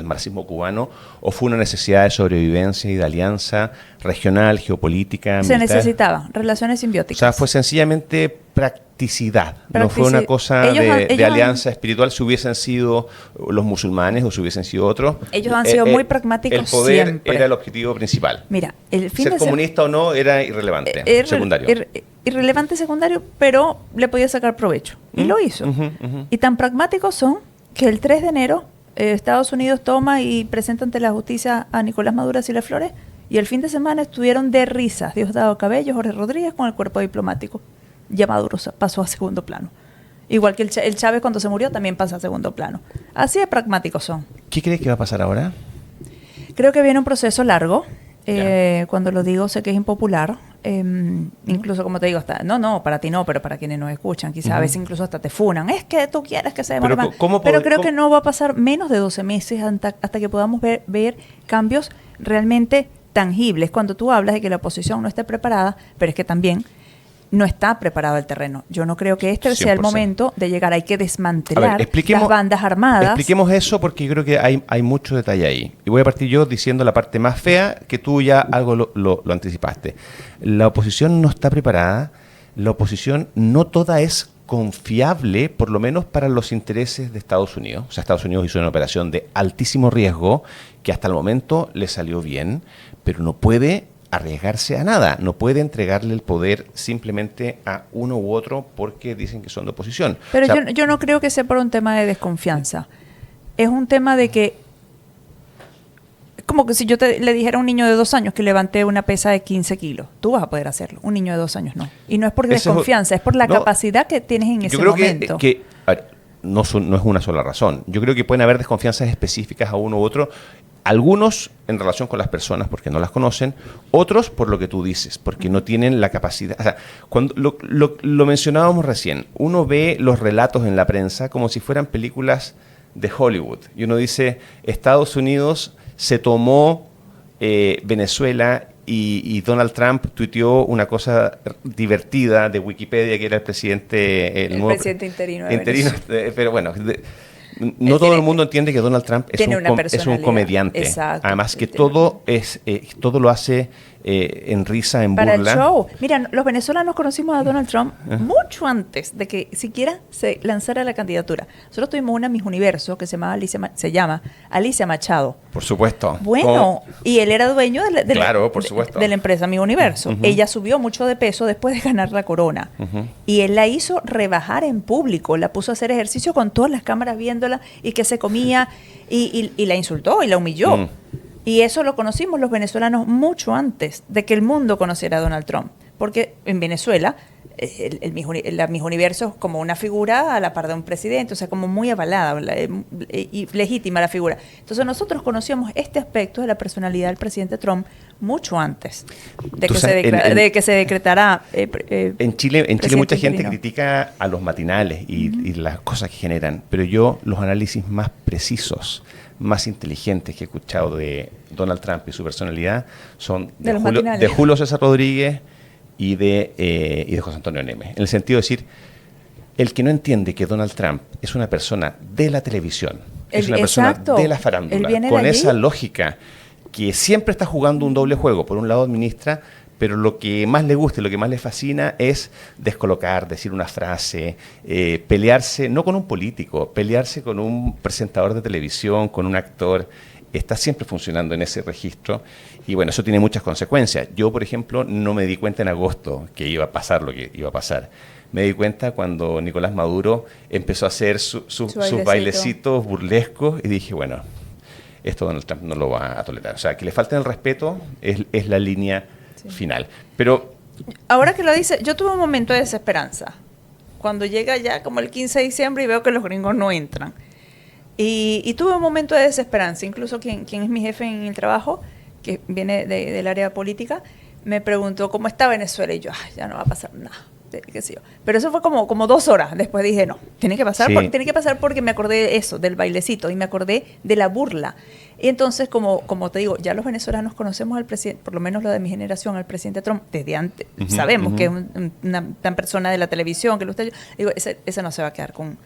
marxismo cubano, o fue una necesidad de sobrevivencia y de alianza regional, geopolítica, militar? Se necesitaba relaciones simbióticas. O sea, fue sencillamente practicidad. No fue una cosa de alianza espiritual, si hubiesen sido los musulmanes o si hubiesen sido otros. Ellos han sido muy pragmáticos. El poder siempre era el objetivo principal. Mira, ser comunista o no era irrelevante, secundario. Irrelevante secundario, pero le podía sacar provecho. Y lo hizo. Y tan pragmáticos son que el 3 de enero Estados Unidos toma y presenta ante la justicia a Nicolás Maduro y Flores, y el fin de semana estuvieron de risas Diosdado Cabello, Jorge Rodríguez con el cuerpo diplomático. Ya Maduro pasó a segundo plano. Igual que el Chávez cuando se murió también pasa a segundo plano. Así de pragmáticos son. ¿Qué crees que va a pasar ahora? Creo que viene un proceso largo. Cuando lo digo sé que es impopular. Incluso, como te digo, para ti no, pero para quienes nos escuchan, quizás a veces incluso hasta te funan. Es que tú quieres que se demore más. Pero creo que no va a pasar menos de 12 meses hasta que podamos ver cambios realmente tangibles. Cuando tú hablas de que la oposición no esté preparada, pero es que también no está preparado el terreno. Yo no creo que este 100%. Sea el momento de llegar. Hay que desmantelar las bandas armadas. Expliquemos eso porque yo creo que hay mucho detalle ahí. Y voy a partir yo diciendo la parte más fea, que tú ya algo lo anticipaste. La oposición no está preparada. La oposición no toda es confiable, por lo menos para los intereses de Estados Unidos. O sea, Estados Unidos hizo una operación de altísimo riesgo que hasta el momento le salió bien, pero no puede arriesgarse a nada, no puede entregarle el poder simplemente a uno u otro porque dicen que son de oposición. Pero yo no creo que sea por un tema de desconfianza. Es un tema de que, como que si yo le dijera a un niño de 2 años que levante una pesa de 15 kilos, tú vas a poder hacerlo, un niño de 2 años no. Y no es por desconfianza, es por la capacidad que tienes en ese momento. Yo creo que no es una sola razón. Yo creo que pueden haber desconfianzas específicas a uno u otro. Algunos en relación con las personas porque no las conocen, otros por lo que tú dices, porque no tienen la capacidad. O sea, cuando lo mencionábamos recién, uno ve los relatos en la prensa como si fueran películas de Hollywood. Y uno dice, Estados Unidos se tomó Venezuela y Donald Trump tuiteó una cosa divertida de Wikipedia que era el presidente... El presidente interino de Venezuela. Pero bueno... No todo el mundo entiende que Donald Trump es un comediante. Exacto. Además que todo lo hace en risa, en para burla. el show. Mira, los venezolanos conocimos a Donald Trump mucho antes de que siquiera se lanzara la candidatura. Nosotros tuvimos una Miss Universo que se llama Alicia Machado. Por supuesto. Bueno, y él era dueño Claro, por supuesto. de la empresa Miss Universo. Ella subió mucho de peso después de ganar la corona. Y él la hizo rebajar en público, la puso a hacer ejercicio con todas las cámaras viéndola y que se comía y la insultó y la humilló. Y eso lo conocimos los venezolanos mucho antes de que el mundo conociera a Donald Trump. Porque en Venezuela, la Miss Universo es como una figura a la par de un presidente, o sea, como muy avalada y legítima la figura. Entonces nosotros conocíamos este aspecto de la personalidad del presidente Trump mucho antes de que se decretara en Chile mucha gente interino. critica a los matinales y las cosas que generan, pero yo los análisis más precisos, más inteligentes que he escuchado de Donald Trump y su personalidad son de Julio César Rodríguez y de José Antonio Neme. En el sentido de decir, el que no entiende que Donald Trump es una persona de la televisión, es una persona de la farándula, con esa lógica que siempre está jugando un doble juego. Por un lado administra, pero lo que más le gusta y lo que más le fascina es descolocar, decir una frase, pelearse, no con un político, pelearse con un presentador de televisión, con un actor. Está siempre funcionando en ese registro y bueno, eso tiene muchas consecuencias. Yo, por ejemplo, no me di cuenta en agosto que iba a pasar lo que iba a pasar. Me di cuenta cuando Nicolás Maduro empezó a hacer sus bailecitos burlescos y dije, bueno, esto Donald Trump no lo va a tolerar. O sea, que le falten el respeto es la línea final. Pero ahora que lo dice, yo tuve un momento de desesperanza cuando llega ya como el 15 de diciembre y veo que los gringos no entran. Y tuve un momento de desesperanza. Incluso quien es mi jefe en el trabajo, que viene del área política, me preguntó cómo está Venezuela. Y yo, ya no va a pasar nada. Qué sé yo. Pero eso fue como 2 horas. Después dije, no, tiene que pasar, tiene que pasar porque me acordé de eso, del bailecito, y me acordé de la burla. Y entonces, como te digo, ya los venezolanos conocemos al presidente, por lo menos lo de mi generación, al presidente Trump, desde antes. Sabemos que es una persona de la televisión, que lo está... Digo, ese no se va a quedar con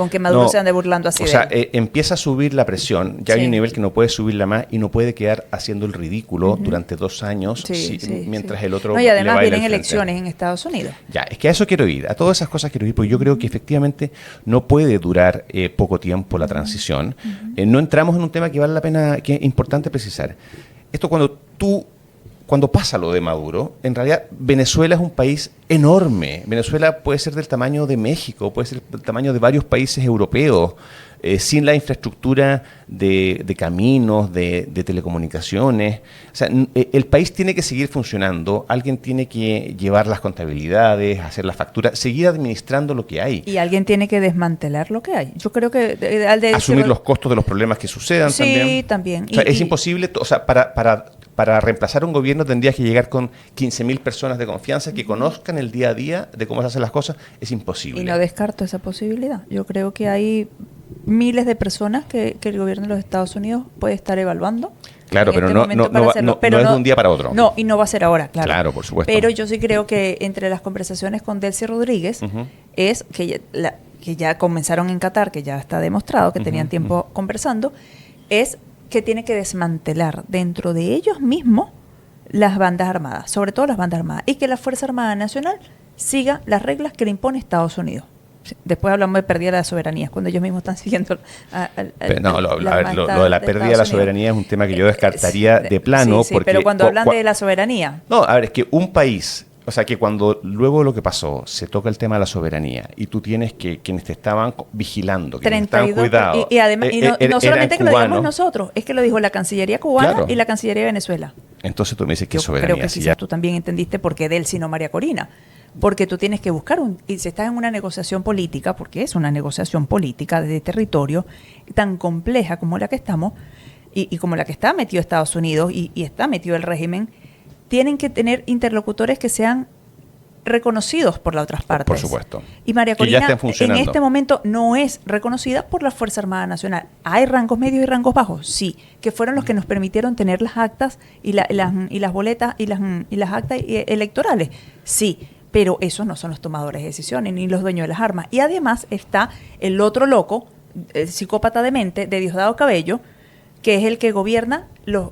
que Maduro se ande burlando así. O sea, empieza a subir la presión, ya hay un nivel que no puede subirla más y no puede quedar haciendo el ridículo durante 2 años mientras el otro... No, y además vienen elecciones en Estados Unidos. Ya, es que a eso quiero ir, a todas esas cosas quiero ir, porque yo creo que efectivamente no puede durar poco tiempo la transición. No entramos en un tema que vale la pena, que es importante precisar. Esto cuando pasa lo de Maduro, en realidad Venezuela es un país enorme. Venezuela puede ser del tamaño de México, puede ser del tamaño de varios países europeos, sin la infraestructura de caminos, de telecomunicaciones. O sea, el país tiene que seguir funcionando, alguien tiene que llevar las contabilidades, hacer las facturas, seguir administrando lo que hay. Y alguien tiene que desmantelar lo que hay. Yo creo que... asumir los costos de los problemas que sucedan también. Sí, también. O sea, es imposible, o sea, para reemplazar un gobierno tendrías que llegar con 15.000 personas de confianza que conozcan el día a día de cómo se hacen las cosas. Es imposible. Y no descarto esa posibilidad. Yo creo que hay miles de personas que el gobierno de los Estados Unidos puede estar evaluando. Claro, pero no es de un día para otro. No, y no va a ser ahora, claro. Claro, por supuesto. Pero yo sí creo que entre las conversaciones con Delcy Rodríguez es que ya comenzaron en Qatar, que ya está demostrado que tenían tiempo conversando, es que tiene que desmantelar dentro de ellos mismos las bandas armadas, sobre todo las bandas armadas, y que la Fuerza Armada Nacional siga las reglas que le impone Estados Unidos. Después hablamos de pérdida de la soberanía, cuando ellos mismos están siguiendo... lo de la pérdida de la soberanía es un tema que yo descartaría de plano. Sí, pero cuando hablan de la soberanía... No, a ver, es que un país... O sea, que cuando luego de lo que pasó se toca el tema de la soberanía y tú tienes que quienes te estaban vigilando, quienes estaban cuidados... Y además, no solamente que lo digamos nosotros, es que lo dijo la Cancillería cubana y la Cancillería de Venezuela. Entonces tú me dices que yo soberanía... Creo que quizás tú también entendiste por qué Delcy no María Corina. Porque tú tienes que buscar y si estás en una negociación política, porque es una negociación política de territorio tan compleja como la que estamos y como la que está metido Estados Unidos y está metido el régimen, tienen que tener interlocutores que sean reconocidos por las otras partes. Por supuesto. Y María Corina en este momento no es reconocida por la Fuerza Armada Nacional. ¿Hay rangos medios y rangos bajos? Sí, que fueron los que nos permitieron tener las actas y las boletas y las actas electorales. Sí, pero esos no son los tomadores de decisiones ni los dueños de las armas. Y además está el otro loco, el psicópata demente de Diosdado Cabello, que es el que gobierna los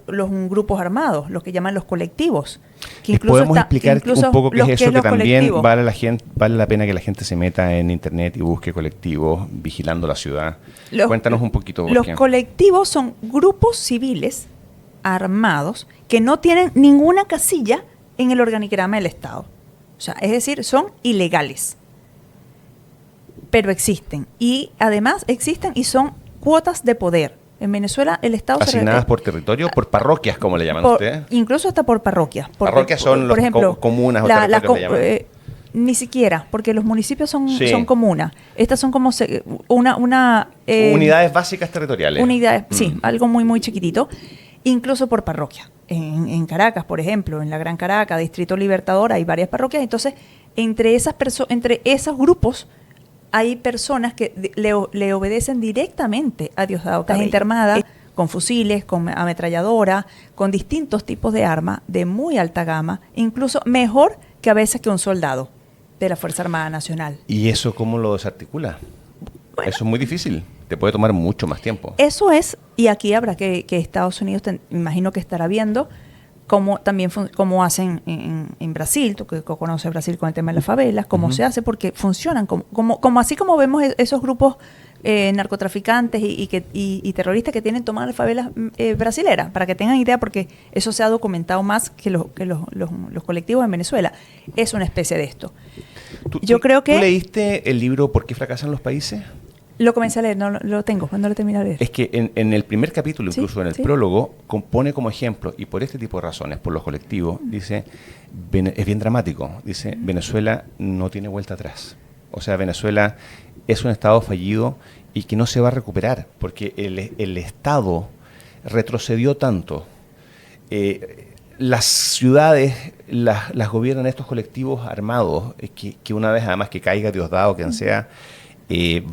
grupos armados, los que llaman los colectivos. Que ¿Les podemos explicar incluso un poco qué es eso? Que también colectivos. vale la pena que la gente se meta en internet y busque colectivos vigilando la ciudad. Cuéntanos un poquito. Los colectivos son grupos civiles armados que no tienen ninguna casilla en el organigrama del Estado. O sea, es decir, son ilegales. Pero existen. Y además existen y son cuotas de poder. En Venezuela el Estado asignadas por territorio, por parroquias, como le llaman ustedes. Incluso hasta por parroquias. Parroquias son por ejemplo, comunas o territorios le llaman. Ni siquiera, porque los municipios son comunas. Estas son como unidades básicas territoriales. Unidades, sí, algo muy, muy chiquitito. Incluso por parroquia. En Caracas, por ejemplo, en la Gran Caracas, Distrito Libertador, hay varias parroquias. Entonces, entre esos grupos hay personas que le obedecen directamente a Diosdado Cabello. Gente armada, con fusiles, con ametralladora, con distintos tipos de armas de muy alta gama, incluso mejor que a veces que un soldado de la Fuerza Armada Nacional. ¿Y eso cómo lo desarticula? Bueno, eso es muy difícil. Te puede tomar mucho más tiempo. Eso es, y aquí habrá que Estados Unidos, imagino que estará viendo cómo hacen en Brasil, tú que conoces Brasil con el tema de las favelas, cómo se hace, porque funcionan, así como vemos esos grupos narcotraficantes y terroristas que tienen tomadas las favelas brasileras, para que tengan idea, porque eso se ha documentado más que los colectivos en Venezuela. Es una especie de esto. Yo creo que... ¿Tú leíste el libro ¿Por qué fracasan los países? Lo comencé a leer, no lo tengo, cuando lo terminé de leer. Es que en el primer capítulo, incluso en el prólogo, pone como ejemplo, y por este tipo de razones, por los colectivos, dice, es bien dramático, dice, Venezuela no tiene vuelta atrás. O sea, Venezuela es un Estado fallido y que no se va a recuperar, porque el Estado retrocedió tanto. Las ciudades las gobiernan estos colectivos armados, que una vez además que caiga Diosdado, quien sea,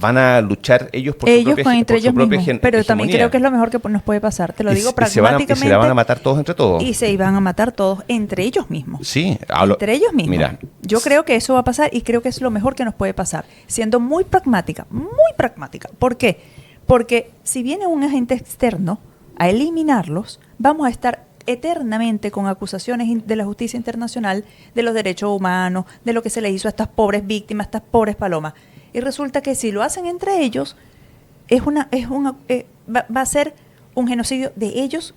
van a luchar ellos por su propia mismos, pero también creo que es lo mejor que nos puede pasar. Te lo digo pragmáticamente. Y se la van a matar todos entre todos. Y se iban a matar todos entre ellos mismos. Sí. Entre ellos mismos. Mira. Yo creo que eso va a pasar y creo que es lo mejor que nos puede pasar. Siendo muy pragmática, muy pragmática. ¿Por qué? Porque si viene un agente externo a eliminarlos, vamos a estar eternamente con acusaciones de la justicia internacional, de los derechos humanos, de lo que se les hizo a estas pobres víctimas, a estas pobres palomas. Y resulta que si lo hacen entre ellos, va a ser un genocidio de ellos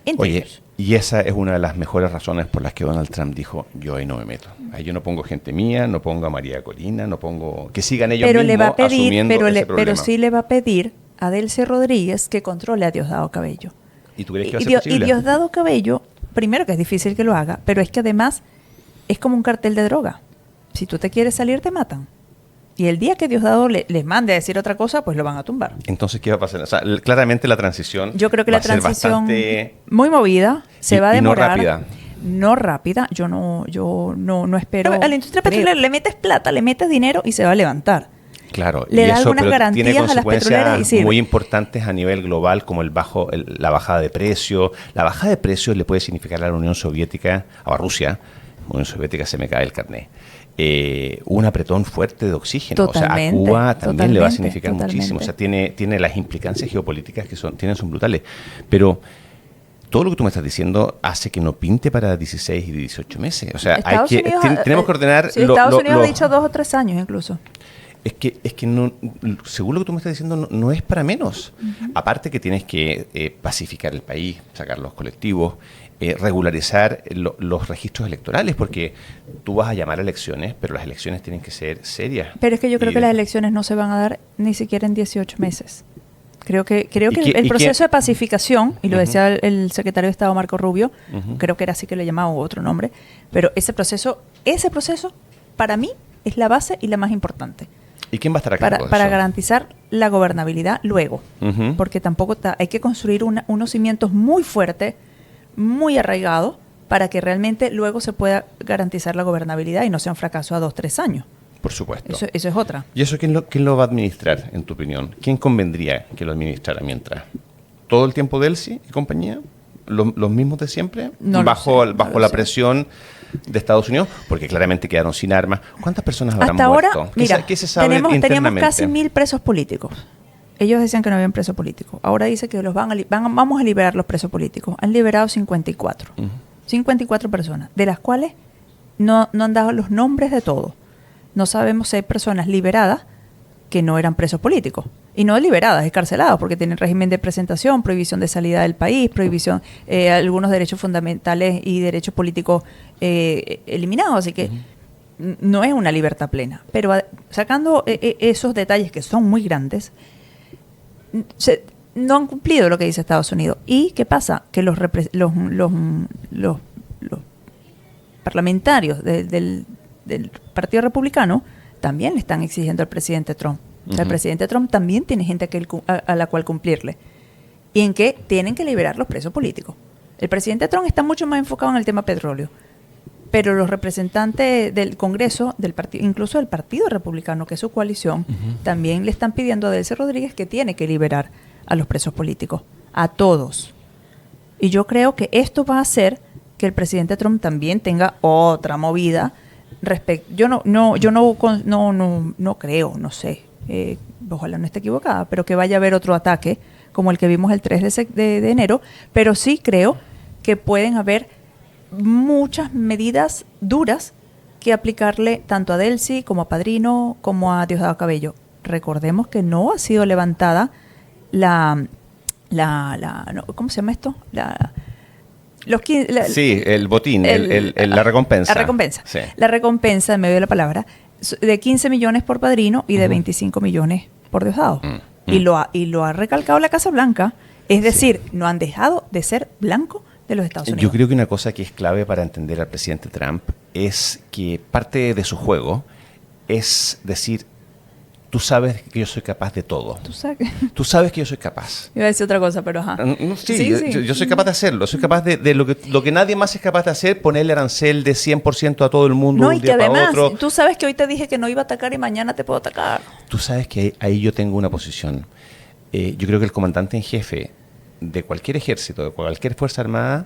entre ellos. Y esa es una de las mejores razones por las que Donald Trump dijo, yo ahí no me meto. Ahí yo no pongo gente mía, no pongo a María Corina, no pongo... Que sigan ellos mismos asumiendo ese problema. Pero sí le va a pedir a Delcy Rodríguez que controle a Diosdado Cabello. ¿Y tú crees que va a ser posible? Y Diosdado Cabello, primero que es difícil que lo haga, pero es que además es como un cartel de droga. Si tú te quieres salir, te matan. Y el día que Diosdado les mande a decir otra cosa, pues lo van a tumbar. Entonces, ¿qué va a pasar? O sea, claramente la transición yo creo que va la transición bastante muy movida, se va a demorar. Y no rápida. No rápida, yo no espero. A la industria petrolera le metes plata, le metes dinero y se va a levantar. Claro, le da algunas garantías tiene a las petroleras y sirve. Muy importantes a nivel global, como la bajada de precios. La bajada de precios le puede significar a la Unión Soviética, a Rusia, Unión Soviética se me cae el carnet, un apretón fuerte de oxígeno. Totalmente, o sea, a Cuba también le va a significar muchísimo. O sea, tiene las implicancias geopolíticas que son brutales. Pero todo lo que tú me estás diciendo hace que no pinte para 16 y 18 meses. O sea, tenemos que ordenar... Estados Unidos ha dicho 2 o 3 años incluso. Es que no, según lo que tú me estás diciendo, no es para menos. Uh-huh. Aparte que tienes que pacificar el país, sacar los colectivos, regularizar los registros electorales, porque tú vas a llamar a elecciones, pero las elecciones tienen que ser serias. Pero es que yo creo que las elecciones no se van a dar ni siquiera en 18 meses. Creo que el proceso de pacificación, y lo decía el secretario de Estado Marco Rubio, creo que era así que le llamaba otro nombre, pero ese proceso para mí es la base y la más importante. ¿Y quién va a estar a cargo para garantizar la gobernabilidad luego? Porque tampoco hay que construir unos cimientos muy fuertes, muy arraigados, para que realmente luego se pueda garantizar la gobernabilidad y no sea un fracaso a 2-3 años. Por supuesto. Eso es otra. ¿Y eso quién lo va a administrar, en tu opinión? ¿Quién convendría que lo administrara mientras? ¿Todo el tiempo Delcy y compañía? ¿Los mismos de siempre? No bajo la presión de Estados Unidos, porque claramente quedaron sin armas. ¿Cuántas personas habrán hasta muerto? Ahora, mira, ¿Qué se sabe internamente? Teníamos casi 1.000 presos políticos ellos decían que no habían presos políticos. Ahora dice que vamos a liberar los presos políticos. Han liberado 54. 54 personas, de las cuales no han dado los nombres de todos. No sabemos si hay personas liberadas que no eran presos políticos. Y no liberadas, escarceladas, porque tienen régimen de presentación, prohibición de salida del país, prohibición, algunos derechos fundamentales y derechos políticos eliminados. Así que no es una libertad plena. Pero sacando esos detalles que son muy grandes, no han cumplido lo que dice Estados Unidos. ¿Y qué pasa? Que los parlamentarios del Partido Republicano también le están exigiendo al presidente Trump. O sea, el presidente Trump también tiene gente a la cual cumplirle. Y en que tienen que liberar los presos políticos. El presidente Trump está mucho más enfocado en el tema petróleo. Pero los representantes del Congreso, incluso del Partido Republicano, que es su coalición, también le están pidiendo a Delcy Rodríguez que tiene que liberar a los presos políticos. A todos. Y yo creo que esto va a hacer que el presidente Trump también tenga otra movida respecto. Yo no creo, no sé. Ojalá no esté equivocada, pero que vaya a haber otro ataque como el que vimos el 3 de enero, pero sí creo que pueden haber muchas medidas duras que aplicarle tanto a Delcy como a Padrino como a Diosdado Cabello. Recordemos que no ha sido levantada ¿cómo se llama esto? Sí, el botín, la recompensa. La recompensa. Sí. La recompensa, en medio de la palabra, de 15 millones por Padrino y de 25 millones por Diosdado. Y lo ha recalcado la Casa Blanca. Es decir, no han dejado de ser blanco de los Estados Unidos. Yo creo que una cosa que es clave para entender al presidente Trump es que parte de su juego es decir, tú sabes que yo soy capaz de todo. Tú sabes que yo soy capaz. Iba a decir otra cosa, pero ajá. Sí. Yo soy capaz de hacerlo. Soy capaz de lo que nadie más es capaz de hacer, ponerle arancel de 100% a todo el mundo un día para otro. Además, tú sabes que hoy te dije que no iba a atacar y mañana te puedo atacar. Tú sabes que ahí yo tengo una posición. Yo creo que el comandante en jefe de cualquier ejército, de cualquier fuerza armada,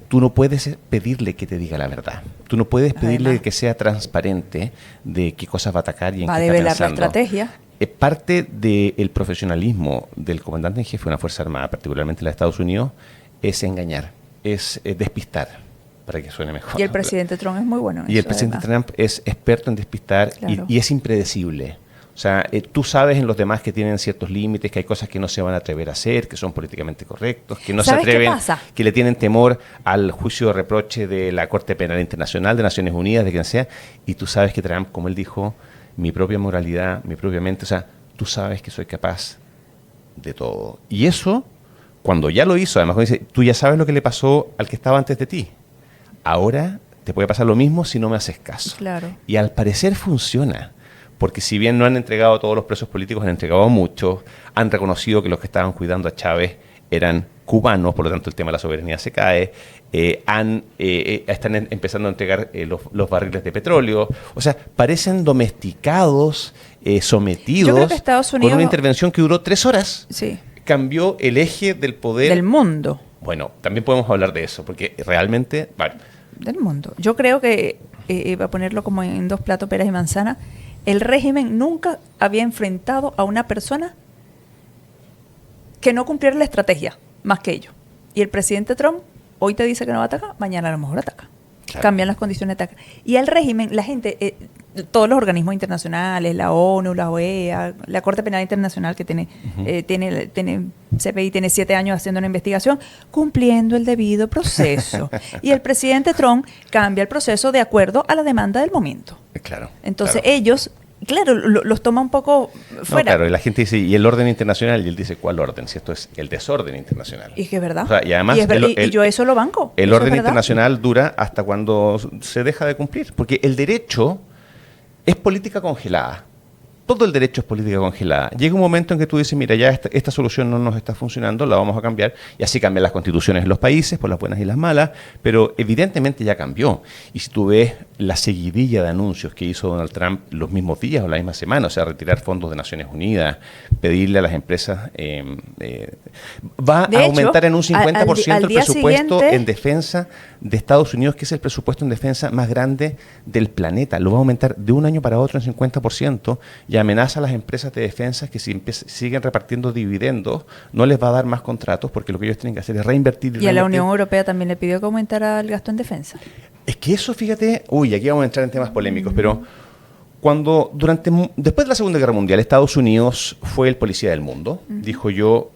tú no puedes pedirle que te diga la verdad. Tú no puedes pedirle que sea transparente de qué cosas va a atacar y en qué está develar pensando. la estrategia. Parte del profesionalismo del comandante en jefe de una fuerza armada, particularmente la de Estados Unidos, es engañar, es despistar, para que suene mejor. Y el presidente Trump es muy bueno en eso. Y el presidente Trump es experto en despistar, claro. y es impredecible. O sea, tú sabes en los demás que tienen ciertos límites, que hay cosas que no se van a atrever a hacer, que son políticamente correctos, que no se atreven, que le tienen temor al juicio de reproche de la Corte Penal Internacional, de Naciones Unidas, de quien sea, y tú sabes que Trump, como él dijo, mi propia moralidad, mi propia mente, o sea, tú sabes que soy capaz de todo. Y eso, cuando ya lo hizo, además cuando dice, tú ya sabes lo que le pasó al que estaba antes de ti, ahora te puede pasar lo mismo si no me haces caso. Claro. Y al parecer funciona. Porque si bien no han entregado a todos los presos políticos, han entregado a muchos, han reconocido que los que estaban cuidando a Chávez eran cubanos, por lo tanto el tema de la soberanía se cae, están empezando a entregar los barriles de petróleo, o sea, parecen domesticados, sometidos. Yo creo que Estados Unidos, con una intervención que duró 3 horas, sí, cambió el eje del poder. Del mundo. Bueno, también podemos hablar de eso, porque realmente... Vale. Del mundo. Yo creo que, a ponerlo como en 2 platos, peras y manzana, el régimen nunca había enfrentado a una persona que no cumpliera la estrategia, más que ellos. Y el presidente Trump hoy te dice que no va a atacar, mañana a lo mejor ataca. Claro. Cambian las condiciones de ataque. Y el régimen, la gente, todos los organismos internacionales, la ONU, la OEA, la Corte Penal Internacional que tiene CPI, tiene 7 años haciendo una investigación, cumpliendo el debido proceso. Y el presidente Trump cambia el proceso de acuerdo a la demanda del momento. Claro. Entonces ellos, claro, los toma un poco fuera. No, claro, y la gente dice, ¿y el orden internacional? Y él dice, ¿cuál orden? Si esto es el desorden internacional. Y es que es verdad. O sea, y además, y yo eso lo banco. El orden internacional dura hasta cuando se deja de cumplir. Porque el derecho es política congelada. Todo el derecho es política congelada. Llega un momento en que tú dices, mira, ya esta solución no nos está funcionando, la vamos a cambiar. Y así cambian las constituciones de los países, por las buenas y las malas, pero evidentemente ya cambió. Y si tú ves la seguidilla de anuncios que hizo Donald Trump los mismos días o la misma semana, o sea, retirar fondos de Naciones Unidas, pedirle a las empresas, va a aumentar en un 50% el presupuesto en defensa de Estados Unidos, que es el presupuesto en defensa más grande del planeta. Lo va a aumentar de un año para otro en 50%, y y amenaza a las empresas de defensa que si siguen repartiendo dividendos no les va a dar más contratos porque lo que ellos tienen que hacer es reinvertir. Y a la Unión Europea también le pidió que aumentara el gasto en defensa. Es que eso, fíjate, aquí vamos a entrar en temas polémicos, pero después de la Segunda Guerra Mundial, Estados Unidos fue el policía del mundo. Dijo: yo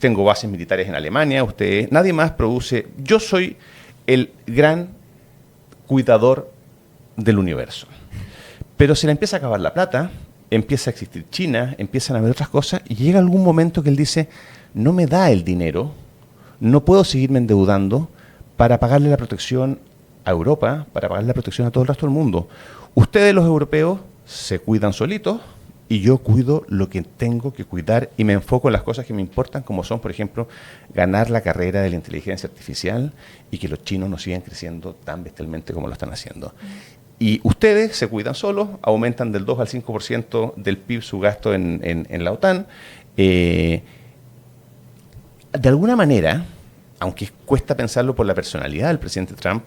tengo bases militares en Alemania, nadie más produce, yo soy el gran cuidador del universo. Pero se le empieza a acabar la plata, empieza a existir China, empiezan a haber otras cosas, y llega algún momento que él dice: no me da el dinero, no puedo seguirme endeudando para pagarle la protección a Europa, para pagarle la protección a todo el resto del mundo. Ustedes, los europeos, se cuidan solitos y yo cuido lo que tengo que cuidar y me enfoco en las cosas que me importan, como son, por ejemplo, ganar la carrera de la inteligencia artificial y que los chinos no sigan creciendo tan bestialmente como lo están haciendo. Y ustedes se cuidan solos, aumentan del 2 al 5% del PIB su gasto en la OTAN. De alguna manera, aunque cuesta pensarlo por la personalidad del presidente Trump,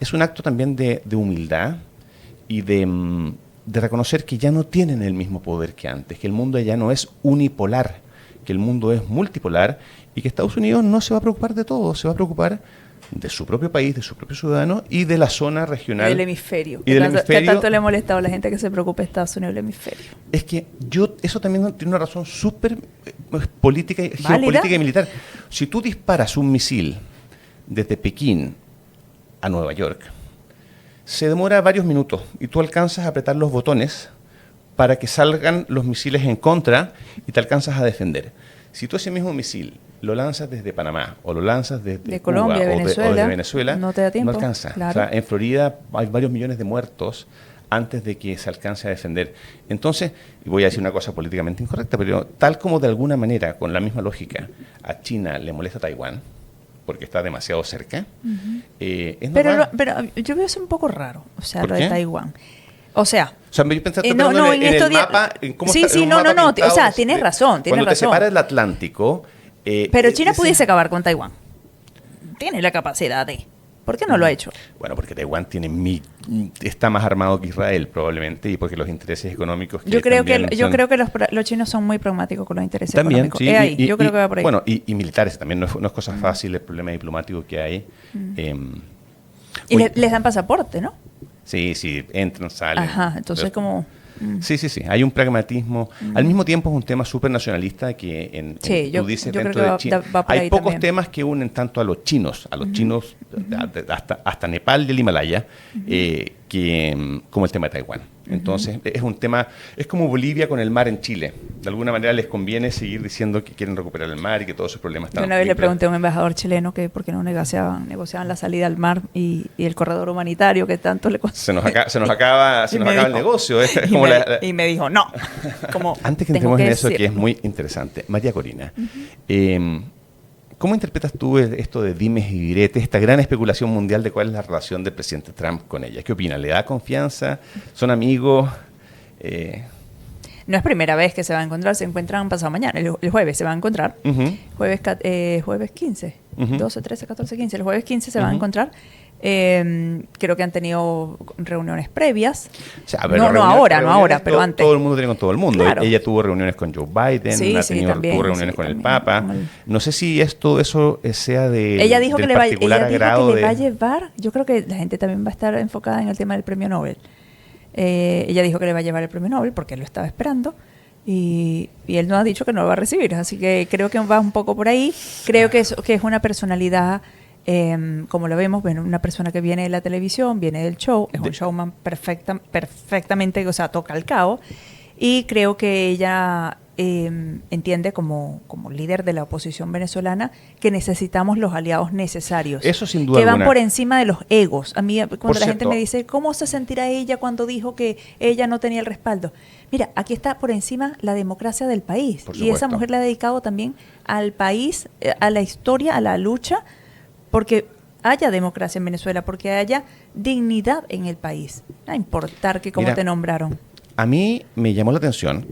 es un acto también de humildad y de reconocer que ya no tienen el mismo poder que antes, que el mundo ya no es unipolar, que el mundo es multipolar y que Estados Unidos no se va a preocupar de todo, se va a preocupar de su propio país, de sus propios ciudadanos y de la zona regional. Del hemisferio. Y del hemisferio. ¿Qué tanto le ha molestado a la gente que se preocupe de Estados Unidos del hemisferio? Es que eso también tiene una razón súper política, geopolítica y militar. Si tú disparas un misil desde Pekín a Nueva York, se demora varios minutos y tú alcanzas a apretar los botones para que salgan los misiles en contra y te alcanzas a defender. Si tú ese mismo misil lo lanzas desde Panamá o lo lanzas desde Colombia, Cuba Venezuela, o de Venezuela, no te da tiempo, no alcanza. Claro. O sea, en Florida hay varios millones de muertos antes de que se alcance a defender. Entonces, y voy a decir una cosa políticamente incorrecta, pero tal como de alguna manera, con la misma lógica, a China le molesta Taiwán, porque está demasiado cerca, es normal. Pero yo veo eso un poco raro, o sea, ¿Por lo qué? de Taiwán. O sea, yo pensé en el mapa, en cómo sí, está, sí, en un no, mapa no, pintado o sea, tienes razón, cuando te separa el Atlántico. Pero China pudiese acabar con Taiwán. Tiene la capacidad de. ¿Por qué no lo ha hecho? Bueno, porque Taiwán está más armado que Israel probablemente y porque los intereses económicos que yo creo que los chinos son muy pragmáticos con los intereses económicos. Sí, yo creo que va por ahí. Bueno, y militares también, no es cosa fácil el problema diplomático que hay. Y les dan pasaporte, ¿no? Sí, entran, salen. Ajá, entonces como... Sí, hay un pragmatismo. Al mismo tiempo es un tema súper nacionalista que tú dices dentro de China. Hay pocos temas que unen tanto a los chinos hasta Nepal y el Himalaya, como el tema de Taiwán. Entonces es un tema, es como Bolivia con el mar en Chile. De alguna manera les conviene seguir diciendo que quieren recuperar el mar y que todos esos problemas están... Una vez le pregunté a un embajador chileno que por qué no negociaban la salida al mar y el corredor humanitario que tanto le costó. Se nos acaba el negocio. Es como y me dijo, no. Antes que entremos en eso, que es muy interesante, María Corina, ¿cómo interpretas tú esto de dimes y diretes, esta gran especulación mundial de cuál es la relación del presidente Trump con ella? ¿Qué opina? ¿Le da confianza? ¿Son amigos? No es primera vez que se van a encontrar, se encuentran pasado mañana, el jueves se van a encontrar, jueves 15, 12, 13, 14, 15, el jueves 15 se van a encontrar. Creo que han tenido reuniones previas. O sea, no ahora, pero antes. Todo el mundo tiene con todo el mundo. Claro. Ella tuvo reuniones con Joe Biden, tuvo reuniones con el Papa. No sé si todo eso sea de ella dijo que le va a de... llevar. Yo creo que la gente también va a estar enfocada en el tema del premio Nobel. Ella dijo que le va a llevar el premio Nobel porque él lo estaba esperando. Y él no ha dicho que no lo va a recibir. Así que creo que va un poco por ahí. Creo que es una personalidad... como lo vemos, una persona que viene de la televisión, viene del show, es un showman perfectamente, o sea, toca el cao, y creo que ella entiende como líder de la oposición venezolana que necesitamos los aliados necesarios. Eso sin duda que van alguna. por encima de los egos. A mí, cuando la gente cierto, me dice, ¿cómo se sentirá ella cuando dijo que ella no tenía el respaldo? Mira, aquí está por encima la democracia del país. Y esa mujer le ha dedicado también al país, a la historia, a la lucha, porque haya democracia en Venezuela, porque haya dignidad en el país. No importar que cómo te nombraron. A mí me llamó la atención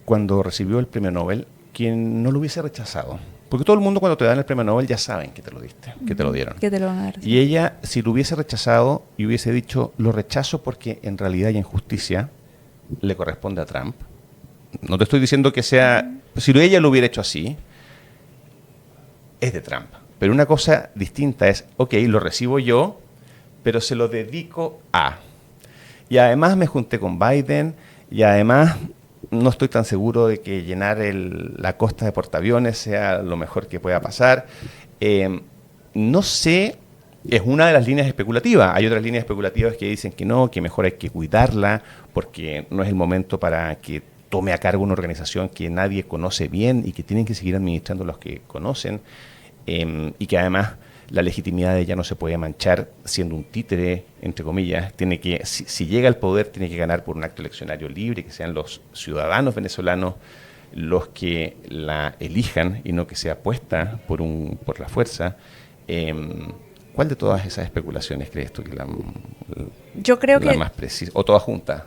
cuando recibió el premio Nobel quien no lo hubiese rechazado. Porque todo el mundo cuando te dan el premio Nobel ya saben que te lo diste, que te lo dieron. Que te lo van a dar. Y ella, si lo hubiese rechazado y hubiese dicho, lo rechazo porque en realidad hay injusticia, le corresponde a Trump. No te estoy diciendo que sea... Si ella lo hubiera hecho así, es de Trump. Pero una cosa distinta es, ok, lo recibo yo, pero se lo dedico a... Y además me junté con Biden, y además no estoy tan seguro de que llenar la costa de portaaviones sea lo mejor que pueda pasar. No sé, es una de las líneas especulativas. Hay otras líneas especulativas que dicen que no, que mejor hay que cuidarla, porque no es el momento para que tome a cargo una organización que nadie conoce bien y que tienen que seguir administrando los que conocen, y que además la legitimidad de ella no se puede manchar siendo un títere, entre comillas. Tiene que, si llega al poder, tiene que ganar por un acto eleccionario libre, que sean los ciudadanos venezolanos los que la elijan y no que sea puesta por la fuerza. ¿Cuál de todas esas especulaciones crees tú que yo creo la que más precisa? ¿O todas juntas?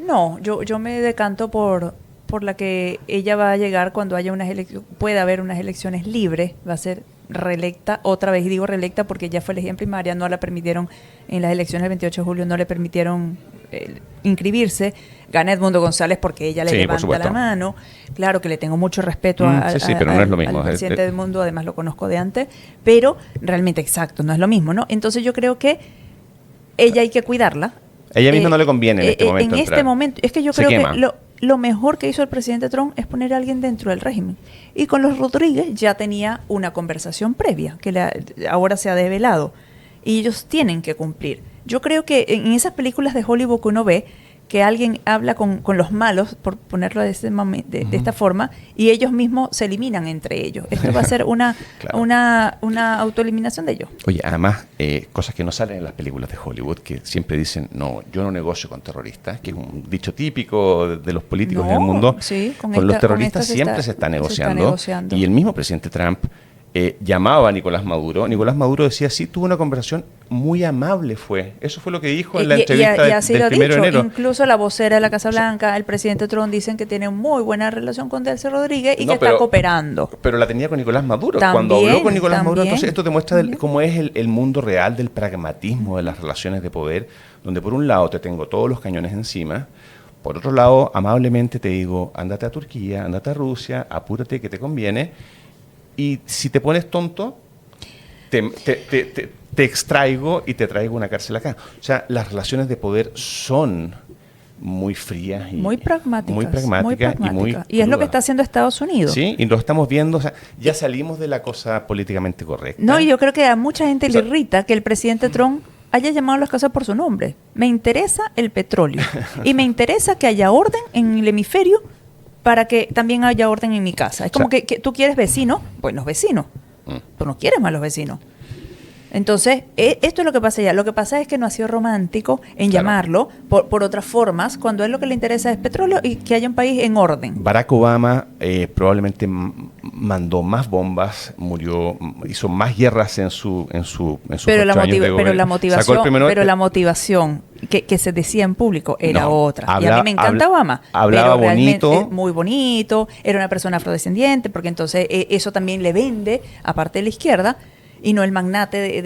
No, yo me decanto por la que ella va a llegar cuando haya unas elecciones, pueda haber unas elecciones libres, va a ser reelecta, otra vez, y digo reelecta porque ya fue elegida en primaria, no la permitieron, en las elecciones del 28 de julio no le permitieron inscribirse, gana Edmundo González porque ella le levanta la mano, claro que le tengo mucho respeto pero no es lo mismo. Al presidente del mundo, además lo conozco de antes, pero realmente exacto, no es lo mismo, ¿no? Entonces yo creo que ella hay que cuidarla. Ella misma no le conviene en este momento. En este momento, es que yo creo que lo mejor que hizo el presidente Trump es poner a alguien dentro del régimen. Y con los Rodríguez ya tenía una conversación previa, que ahora se ha develado. Y ellos tienen que cumplir. Yo creo que en esas películas de Hollywood que uno ve, que alguien habla con los malos, por ponerlo de esta forma, y ellos mismos se eliminan entre ellos. Esto va a ser una autoeliminación de ellos. Oye, además, cosas que no salen en las películas de Hollywood, que siempre dicen, no, yo no negocio con terroristas, que es un dicho típico de los políticos en el mundo. Sí, con los terroristas siempre se está negociando. Y el mismo presidente Trump llamaba a Nicolás Maduro. Nicolás Maduro decía, sí, tuvo una conversación muy amable, eso fue lo que dijo en la entrevista del 1 de enero. Incluso la vocera de la Casa Blanca, el presidente Trump, dicen que tiene muy buena relación con Delcy Rodríguez y que está cooperando. Pero la tenía con Nicolás Maduro. También, cuando habló con Nicolás Maduro, entonces esto demuestra cómo es el mundo real del pragmatismo de las relaciones de poder, donde por un lado te tengo todos los cañones encima, por otro lado, amablemente te digo, ándate a Turquía, ándate a Rusia, apúrate que te conviene. Y si te pones tonto, te extraigo y te traigo una cárcel acá. O sea, las relaciones de poder son muy frías y muy pragmáticas. Y es lo que está haciendo Estados Unidos. Sí, y lo estamos viendo. O sea, ya salimos de la cosa políticamente correcta. No, y yo creo que a mucha gente le irrita que el presidente Trump haya llamado las cosas por su nombre. Me interesa el petróleo y me interesa que haya orden en el hemisferio para que también haya orden en mi casa. Es como que tú quieres vecinos, pues los vecinos. Tú no quieres más los vecinos. Entonces, esto es lo que pasa ya. Lo que pasa es que no ha sido romántico en llamarlo por otras formas, cuando él lo que le interesa es petróleo y que haya un país en orden. Barack Obama probablemente mandó más bombas, hizo más guerras en sus 8 años de gobierno. Pero la motivación que se decía en público era otra. Y a mí me encanta Obama. Hablaba bonito. Muy bonito, era una persona afrodescendiente, porque entonces eso también le vende, aparte de la izquierda, y no el magnate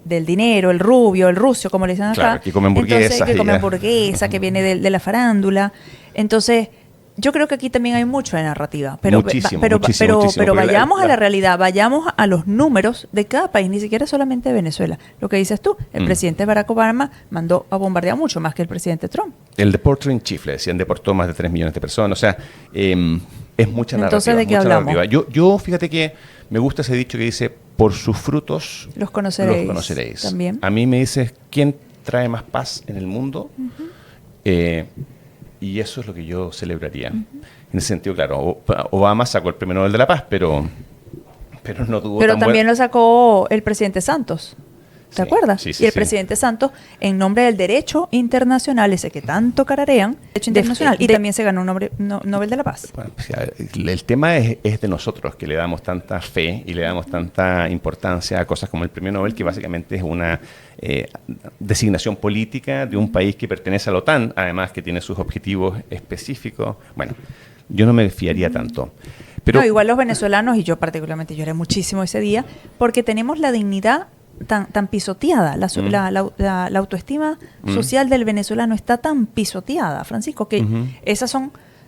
del dinero, el rubio, el ruso, como le dicen acá. Claro, que come hamburguesas. Entonces, que come hamburguesa, que viene de la farándula. Entonces, yo creo que aquí también hay mucho de narrativa. Pero vayamos a la realidad, vayamos a los números de cada país, ni siquiera solamente de Venezuela. Lo que dices tú, el presidente Barack Obama mandó a bombardear mucho más que el presidente Trump. El deporter in chief, le decían, deportó más de 3 millones de personas. O sea, es mucha narrativa. Entonces, ¿de qué hablamos? Yo, fíjate que me gusta ese dicho que dice, por sus frutos los conoceréis. También. A mí me dices, ¿quién trae más paz en el mundo? Y eso es lo que yo celebraría. En ese sentido, claro, Obama sacó el Premio Nobel de la Paz, pero no tuvo Pero también lo sacó el presidente Santos. ¿Te acuerdas? Sí, y el presidente Santos, en nombre del derecho internacional, ese que tanto cararean, derecho internacional, y también se ganó un Nobel de la Paz. Bueno, el tema es de nosotros, que le damos tanta fe y le damos tanta importancia a cosas como el Premio Nobel, que básicamente es una designación política de un país que pertenece a la OTAN, además que tiene sus objetivos específicos. Bueno, yo no me fiaría tanto. Pero igual los venezolanos, y yo particularmente lloré muchísimo ese día, porque tenemos la dignidad tan pisoteada, la autoestima social del venezolano está tan pisoteada, Francisco, que esas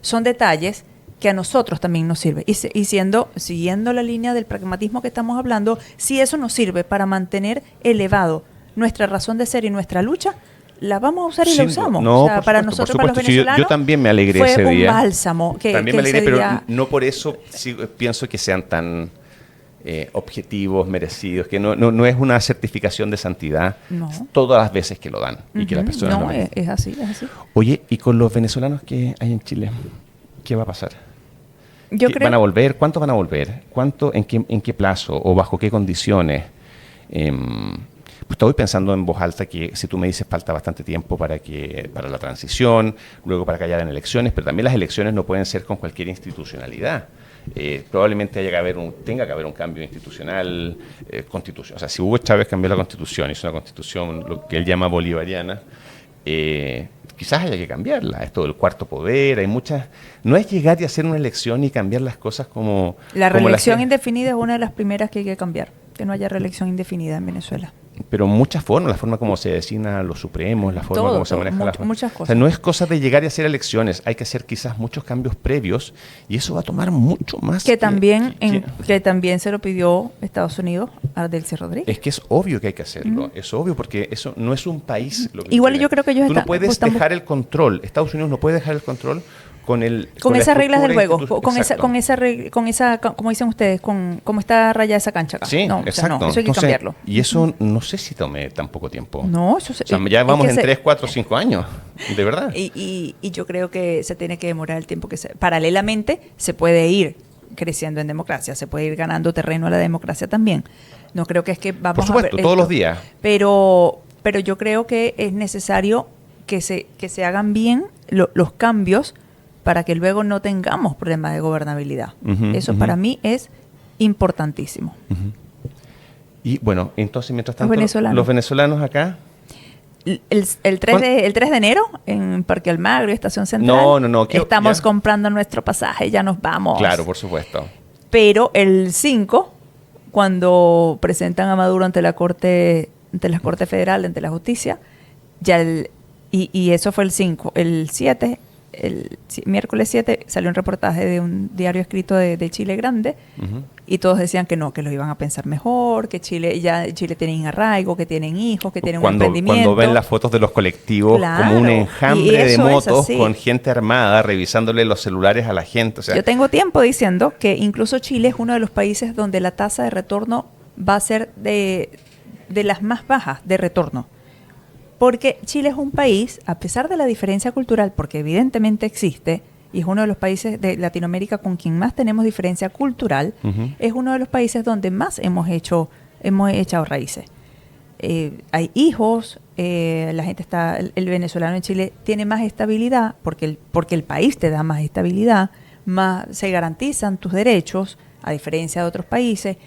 son detalles que a nosotros también nos sirve. Y siguiendo la línea del pragmatismo que estamos hablando, si eso nos sirve para mantener elevado nuestra razón de ser y nuestra lucha, la vamos a usar y la usamos. No, o sea, para nosotros, para los venezolanos, yo también me alegré fue ese día. un bálsamo. También me alegré, pero no por eso pienso que sean tan objetivos, merecidos, que no es una certificación de santidad todas las veces que lo dan y que las personas lo ven. Es así. Oye, ¿y con los venezolanos que hay en Chile? ¿Qué va a pasar? ¿Van a volver? ¿Cuántos van a volver? ¿En qué plazo? ¿O bajo qué condiciones? Pues estoy pensando en voz alta que si tú me dices falta bastante tiempo para la transición, luego para que hayan elecciones, pero también las elecciones no pueden ser con cualquier institucionalidad. Probablemente tenga que haber un cambio institucional, o sea, si Hugo Chávez cambió la constitución, hizo una constitución, lo que él llama bolivariana, quizás haya que cambiarla. Esto del cuarto poder, hay muchas. No es llegar y hacer una elección y cambiar las cosas como. La reelección indefinida es una de las primeras que hay que cambiar, que no haya reelección indefinida en Venezuela. Pero muchas formas, la forma como se designa los supremos, la forma como se maneja muchas cosas. O sea, no es cosa de llegar y hacer elecciones, hay que hacer quizás muchos cambios previos y eso va a tomar mucho más. Que también se lo pidió Estados Unidos a Delcy Rodríguez. Es que es obvio que hay que hacerlo, es obvio porque eso no es un país. Igual yo creo que ellos Tú no puedes dejar el control, Estados Unidos no puede dejar el control con esas reglas del juego, con esa, como dicen ustedes, como está rayada esa cancha acá. Sí, no, exacto. O sea, eso hay que cambiarlo. Y eso no sé si tome tan poco tiempo. No, eso o sea, ya vamos en 3, 4, 5 años, de verdad. Y yo creo que se tiene que demorar el tiempo paralelamente se puede ir creciendo en democracia, se puede ir ganando terreno a la democracia también. No creo que es que vamos Por supuesto, a ver todos los días. Pero yo creo que es necesario que se hagan bien los cambios para que luego no tengamos problemas de gobernabilidad. Eso para mí es importantísimo. Y bueno, entonces mientras tanto, los venezolanos acá. El 3 de enero en Parque Almagro, Estación Central. No. Estamos comprando nuestro pasaje, ya nos vamos. Claro, por supuesto. Pero el 5, cuando presentan a Maduro ante la Corte Federal, ante la Justicia, y eso fue el 5. El 7, miércoles 7, salió un reportaje de un diario escrito de Chile Grande, y todos decían que no, que lo iban a pensar mejor, que Chile tienen arraigo, que tienen hijos, que tienen un emprendimiento. Cuando ven las fotos de los colectivos, como un enjambre de motos con gente armada revisándole los celulares a la gente. O sea, yo tengo tiempo diciendo que incluso Chile es uno de los países donde la tasa de retorno va a ser de las más bajas de retorno. Porque Chile es un país, a pesar de la diferencia cultural, porque evidentemente existe, y es uno de los países de Latinoamérica con quien más tenemos diferencia cultural, es uno de los países donde más hemos echado raíces. Hay hijos, la gente el venezolano en Chile tiene más estabilidad, porque el país te da más estabilidad, más se garantizan tus derechos, a diferencia de otros países.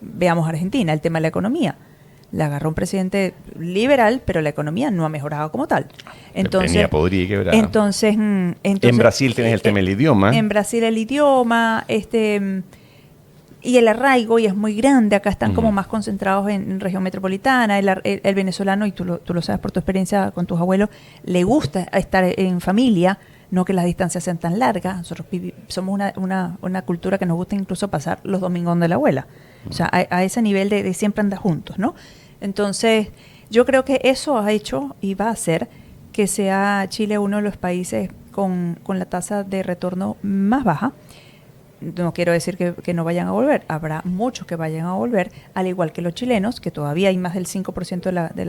Veamos Argentina, el tema de la economía. La agarró un presidente liberal, pero la economía no ha mejorado como tal. Entonces, podría quebrar. Entonces, en Brasil tienes el tema del idioma. En Brasil el idioma, y el arraigo, y es muy grande. Acá están como más concentrados en región metropolitana. El venezolano, y tú lo sabes por tu experiencia con tus abuelos, le gusta estar en familia, no que las distancias sean tan largas. Nosotros somos una cultura que nos gusta incluso pasar los domingos de la abuela. O sea, a ese nivel de siempre andar juntos, ¿no? Entonces, yo creo que eso ha hecho y va a hacer que sea Chile uno de los países con la tasa de retorno más baja. No quiero decir que no vayan a volver. Habrá muchos que vayan a volver, al igual que los chilenos, que todavía hay más del 5% de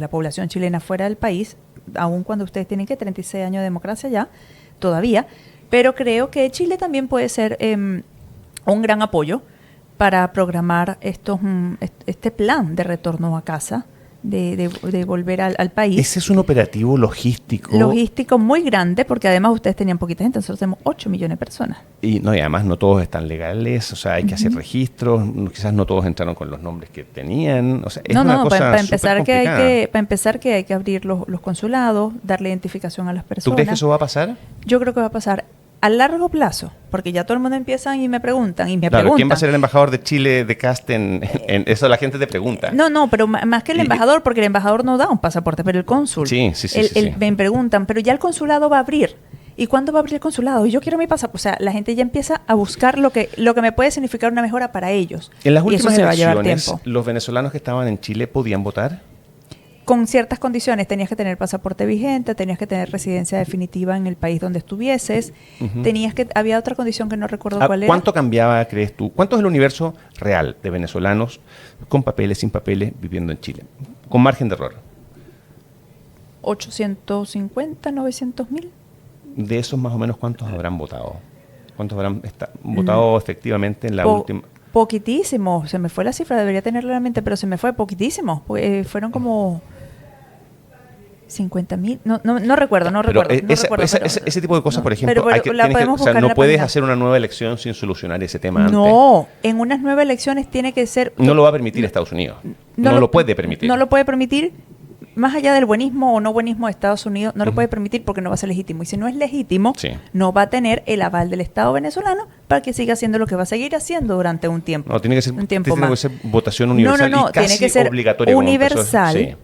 la población chilena fuera del país, aun cuando ustedes tienen 36 años de democracia ya, todavía. Pero creo que Chile también puede ser un gran apoyo para programar este plan de retorno a casa, de volver al país. Ese es un operativo logístico. Logístico muy grande, porque además ustedes tenían poquita gente, nosotros tenemos 8 millones de personas. Y además no todos están legales, o sea, hay que hacer registros, quizás no todos entraron con los nombres que tenían, o sea, es una cosa para empezar que hay que abrir los consulados, darle identificación a las personas. ¿Tú crees que eso va a pasar? Yo creo que va a pasar. a largo plazo, porque ya todo el mundo empieza y me preguntan y me Claro, preguntan. ¿quién va a ser el embajador de Chile de CAST eso la gente te pregunta? No, pero más que el embajador, porque el embajador no da un pasaporte, pero el cónsul. Sí. Me preguntan, pero ya el consulado va a abrir. ¿Y cuándo va a abrir el consulado? Y yo quiero mi pasaporte. O sea, la gente ya empieza a buscar lo que me puede significar una mejora para ellos. En las y eso últimas se va a llevar elecciones, tiempo. ¿los venezolanos que estaban en Chile podían votar? Con ciertas condiciones, tenías que tener pasaporte vigente, tenías que tener residencia definitiva en el país donde estuvieses, había otra condición que no recuerdo cuál era. ¿Cuánto cambiaba, crees tú? ¿Cuánto es el universo real de venezolanos con papeles, sin papeles, viviendo en Chile? Con margen de error. 850, 900 mil. De esos más o menos, ¿cuántos habrán votado? ¿Cuántos habrán votado efectivamente en la última? Poquitísimo, se me fue la cifra, debería tenerla en la mente, pero se me fue poquitísimo. Fueron como 50,000, no recuerdo. Ese tipo de cosas, por ejemplo, no puedes hacer una nueva elección sin solucionar ese tema antes. No, en unas nuevas elecciones tiene que ser... No lo va a permitir Estados Unidos. No lo puede permitir. No lo puede permitir, más allá del buenismo o no buenismo de Estados Unidos, no lo puede permitir porque no va a ser legítimo. Y si no es legítimo, no va a tener el aval del Estado venezolano para que siga haciendo lo que va a seguir haciendo durante un tiempo. No, tiene que ser, un tiempo más. Que ser votación universal y casi tiene que ser obligatoria. Universal.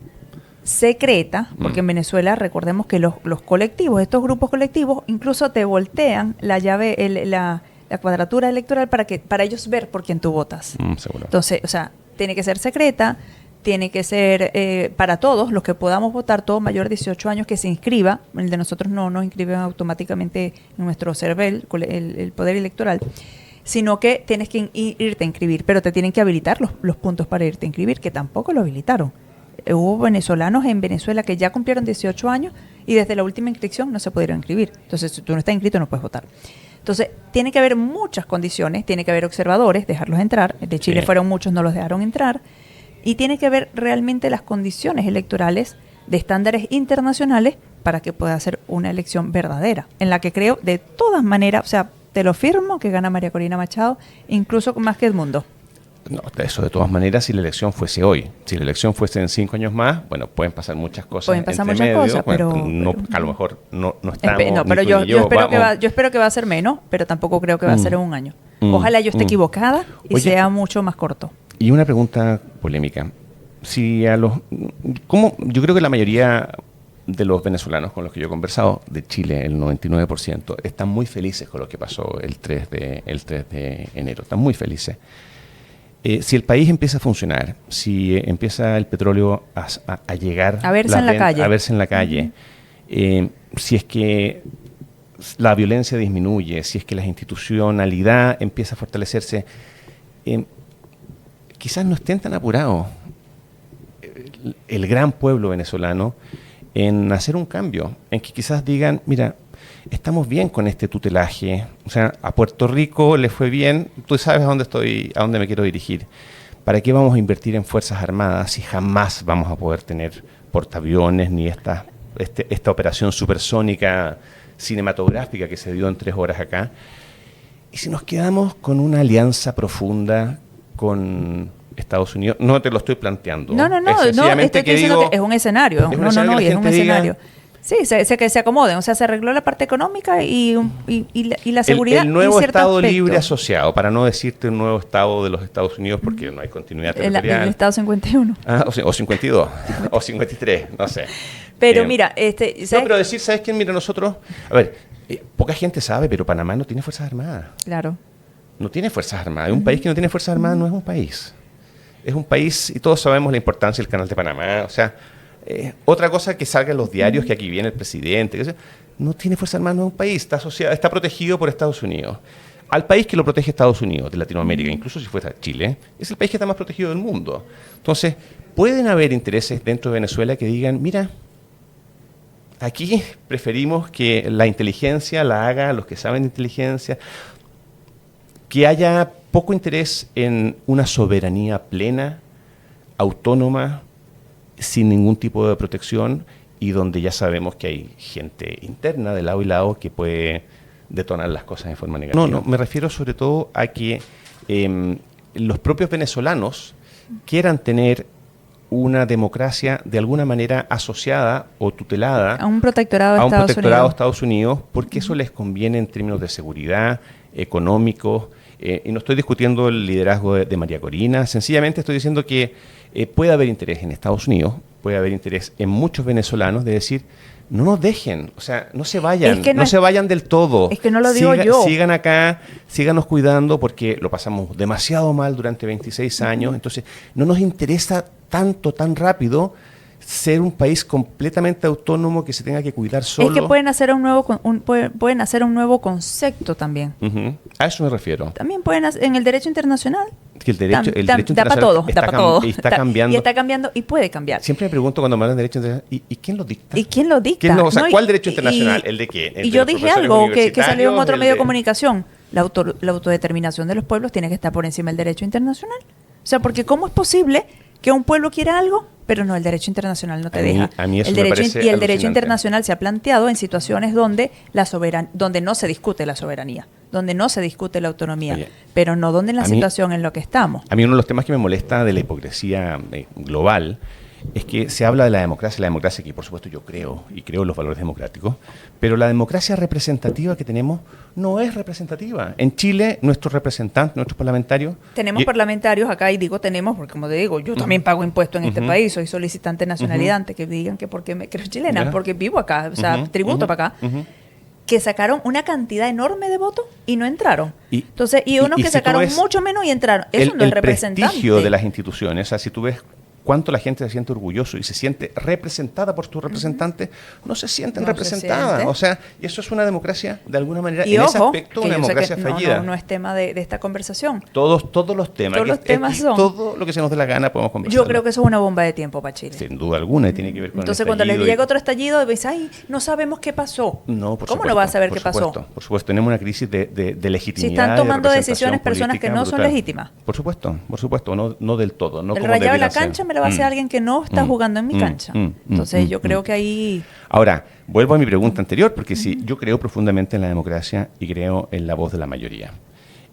Secreta, porque en Venezuela recordemos que los colectivos, estos grupos colectivos, incluso te voltean la llave, la cuadratura electoral para ellos ver por quién tú votas. Seguro. Entonces, o sea, tiene que ser secreta, tiene que ser para todos los que podamos votar, todo mayor de 18 años que se inscriba. El de nosotros no nos inscriben automáticamente en nuestro CERVEL, el poder electoral, sino que tienes que irte a inscribir, pero te tienen que habilitar los puntos para irte a inscribir, que tampoco lo habilitaron. Hubo venezolanos en Venezuela que ya cumplieron 18 años y desde la última inscripción no se pudieron inscribir. Entonces, si tú no estás inscrito, no puedes votar. Entonces, tiene que haber muchas condiciones, tiene que haber observadores, dejarlos entrar. De Chile fueron muchos, no los dejaron entrar. Y tiene que haber realmente las condiciones electorales de estándares internacionales para que pueda ser una elección verdadera, en la que creo, de todas maneras, o sea, te lo firmo, que gana María Corina Machado, incluso más que Edmundo. No, eso de todas maneras, si la elección fuese hoy, si la elección fuese en 5 años más, bueno, pueden pasar muchas cosas. Pueden pasar muchas cosas, pero a lo mejor no estamos. No, pero yo espero que va a ser menos, pero tampoco creo que va a ser en un año. Ojalá yo esté equivocada y sea mucho más corto. Y una pregunta polémica. Yo creo que la mayoría de los venezolanos con los que yo he conversado, de Chile, el 99%, están muy felices con lo que pasó el 3 de enero. Están muy felices. Si el país empieza a funcionar, si empieza el petróleo a llegar a verse en la calle, si es que la violencia disminuye, si es que la institucionalidad empieza a fortalecerse, quizás no estén tan apurados el gran pueblo venezolano en hacer un cambio, en que quizás digan, mira, estamos bien con este tutelaje, o sea, a Puerto Rico le fue bien, tú sabes a dónde me quiero dirigir. ¿Para qué vamos a invertir en Fuerzas Armadas si jamás vamos a poder tener portaaviones ni esta operación supersónica cinematográfica que se dio en 3 horas acá? Y si nos quedamos con una alianza profunda con Estados Unidos, no te lo estoy planteando. No, estoy diciendo que es un escenario. Es un escenario. Sí, que se acomoden, o sea, se arregló la parte económica y la seguridad. El nuevo Estado libre asociado, para no decirte un nuevo Estado de los Estados Unidos, porque no hay continuidad territorial. El Estado 51. O 52, o 53, no sé. Pero mira, pero decir, ¿sabes quién? Mira, nosotros, a ver, poca gente sabe, pero Panamá no tiene Fuerzas Armadas. Claro. No tiene Fuerzas Armadas. Un país que no tiene Fuerzas Armadas no es un país. Es un país, y todos sabemos la importancia del Canal de Panamá, o sea... otra cosa que salga en los diarios, que aquí viene el presidente, no tiene Fuerza Armada, no es un país, está protegido por Estados Unidos. Al país que lo protege Estados Unidos, de Latinoamérica, incluso si fuera Chile, es el país que está más protegido del mundo. Entonces, pueden haber intereses dentro de Venezuela que digan, mira, aquí preferimos que la inteligencia la hagan los que saben de inteligencia, que haya poco interés en una soberanía plena, autónoma, sin ningún tipo de protección y donde ya sabemos que hay gente interna de lado y lado que puede detonar las cosas de forma negativa. No, me refiero sobre todo a que los propios venezolanos quieran tener una democracia de alguna manera asociada o tutelada a un protectorado de a un Estados protectorado de Unidos. Estados Unidos, porque eso les conviene en términos de seguridad, económicos, y no estoy discutiendo el liderazgo de María Corina, sencillamente estoy diciendo que puede haber interés en Estados Unidos, puede haber interés en muchos venezolanos de decir, no nos dejen, o sea, no se vayan, Es que no se vayan del todo. Es que no lo digo yo. Sigan acá, síganos cuidando porque lo pasamos demasiado mal durante 26 años, entonces no nos interesa tanto, tan rápido ser un país completamente autónomo que se tenga que cuidar solo. Es que pueden hacer pueden hacer un nuevo concepto también. Uh-huh. A eso me refiero. También pueden hacer en el derecho internacional. Que el derecho Da para todo, da para todo. Está cambiando. Y está cambiando y puede cambiar. Siempre me pregunto cuando me hablan de derecho internacional, ¿y quién lo dicta? ¿Y quién lo dicta? ¿Quién o sea, ¿no? ¿cuál derecho internacional? ¿El de qué? Y yo dije algo que salió en otro medio de comunicación. comunicación. La autodeterminación de los pueblos tiene que estar por encima del derecho internacional. O sea, porque ¿cómo es posible que un pueblo quiera algo, pero no, el derecho internacional no te deja? A mí eso el me derecho parece y el derecho alucinante. internacional se ha planteado en situaciones donde donde no se discute la soberanía, donde no se discute la autonomía, Oye, pero no donde en la a mí- situación en la que estamos. A mí uno de los temas que me molesta de la hipocresía global es que se habla de la democracia que por supuesto yo creo, y creo en los valores democráticos, pero la democracia representativa que tenemos no es representativa. En Chile, nuestros representantes, nuestros parlamentarios... Tenemos parlamentarios acá, y digo tenemos, porque como te digo, yo también pago impuestos en este país, soy solicitante de nacionalidad, antes que digan que porque me creo chilena, Ya. porque vivo acá, o sea, tributo para acá, que sacaron una cantidad enorme de votos y no entraron. Entonces, y unos que si tú sacaron ves mucho menos y entraron. Eso no es el representante. prestigio de las instituciones, o sea, si tú ves cuánto la gente se siente orgulloso y se siente representada por sus representantes, no se sienten No se representadas. siente. O sea, y eso es una democracia, de alguna manera, Y en ese ojo, aspecto, que una yo sé democracia que fallida. no es tema de esta conversación. Todos los temas. Todos los temas son- Todo lo que se nos dé la gana podemos conversar. Yo creo que eso es una bomba de tiempo para Chile. Sin duda alguna, y tiene que ver con Entonces, el cuando les estallido y- llega otro estallido, ves, ay, no sabemos qué pasó. No, por ¿Cómo supuesto, no vas a saber por qué pasó? supuesto, por supuesto, tenemos una crisis de legitimidad. Si están y de tomando representación decisiones personas que política no son brutal. legítimas. Por supuesto, no del todo. No El como rayado de la debiera ser. cancha me lo va a hacer alguien que no está jugando en mi cancha. Entonces, yo creo que ahí... Ahora, vuelvo a mi pregunta anterior, porque sí, yo creo profundamente en la democracia y creo en la voz de la mayoría.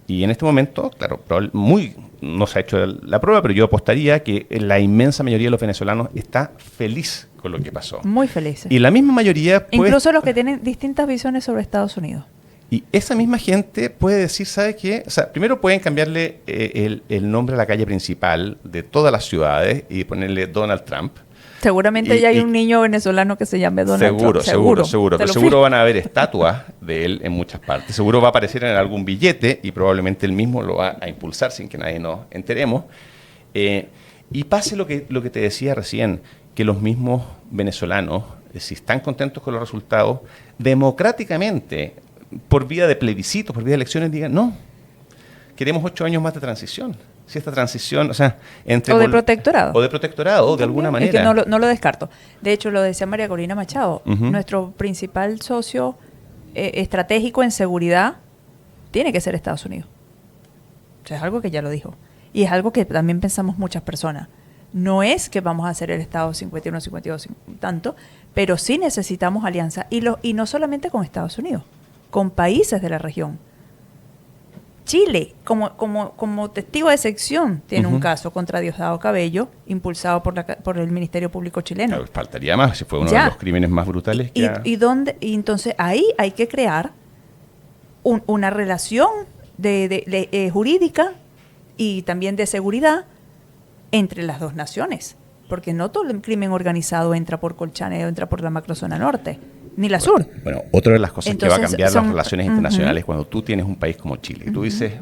Y en este momento, claro, no se ha hecho la prueba, pero yo apostaría que la inmensa mayoría de los venezolanos está feliz con lo que pasó. Muy felices. Y la misma mayoría puede... Incluso los que tienen distintas visiones sobre Estados Unidos. Y esa misma gente puede decir, ¿sabe qué? O sea, primero pueden cambiarle el nombre a la calle principal de todas las ciudades y ponerle Donald Trump. Seguramente ya hay un niño venezolano que se llame Donald Trump. Seguro. Te Pero lo seguro firmo. van a haber estatuas de él en muchas partes. Seguro va a aparecer en algún billete y probablemente él mismo lo va a impulsar sin que nadie nos enteremos. Y pase lo que te decía recién, que los mismos venezolanos, si están contentos con los resultados, democráticamente, por vía de plebiscitos, por vía de elecciones, digan, no, queremos 8 años más de transición. Si esta transición, o sea, entre... O de protectorado. O de protectorado, de alguna También, manera. es que no lo descarto. De hecho, lo decía María Corina Machado, Ujú. nuestro principal socio estratégico en seguridad tiene que ser Estados Unidos. O sea, es algo que ya lo dijo. Y es algo que también pensamos muchas personas. No es que vamos a hacer el Estado 51, 52, tanto, pero sí necesitamos alianza. Y no solamente con Estados Unidos, con países de la región. Chile, como testigo de excepción, tiene un caso contra Diosdado Cabello, impulsado por el Ministerio Público chileno. Claro, faltaría más, si fue uno Ya. de los crímenes más brutales. Y entonces ahí hay que crear una relación jurídica y también de seguridad entre las dos naciones, porque no todo el crimen organizado entra por Colchane o entra por la macrozona norte, ni la sur. Bueno, otra de las cosas que va a Entonces, cambiar las relaciones internacionales cuando tú tienes un país como Chile, y tú dices,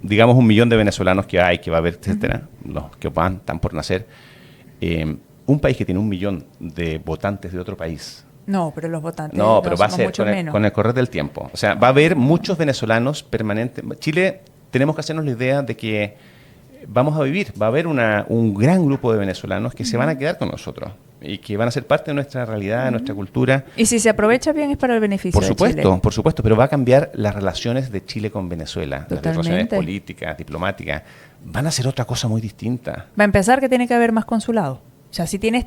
digamos 1 millón de venezolanos que hay, que va a haber, etcétera, los que están por nacer, un país que tiene 1 millón de votantes de otro país. No, pero los votantes No, pero va a somos ser mucho menos. con el correr del tiempo. O sea, va a haber muchos venezolanos permanentes. Chile, tenemos que hacernos la idea de que vamos a vivir, va a haber un gran grupo de venezolanos que se van a quedar con nosotros y que van a ser parte de nuestra realidad, de nuestra cultura. Y si se aprovecha bien es para el beneficio de Chile. Por supuesto, pero va a cambiar las relaciones de Chile con Venezuela, las relaciones Totalmente. políticas, diplomáticas, van a ser otra cosa muy distinta. Va a empezar que tiene que haber más consulados. O sea, si tienes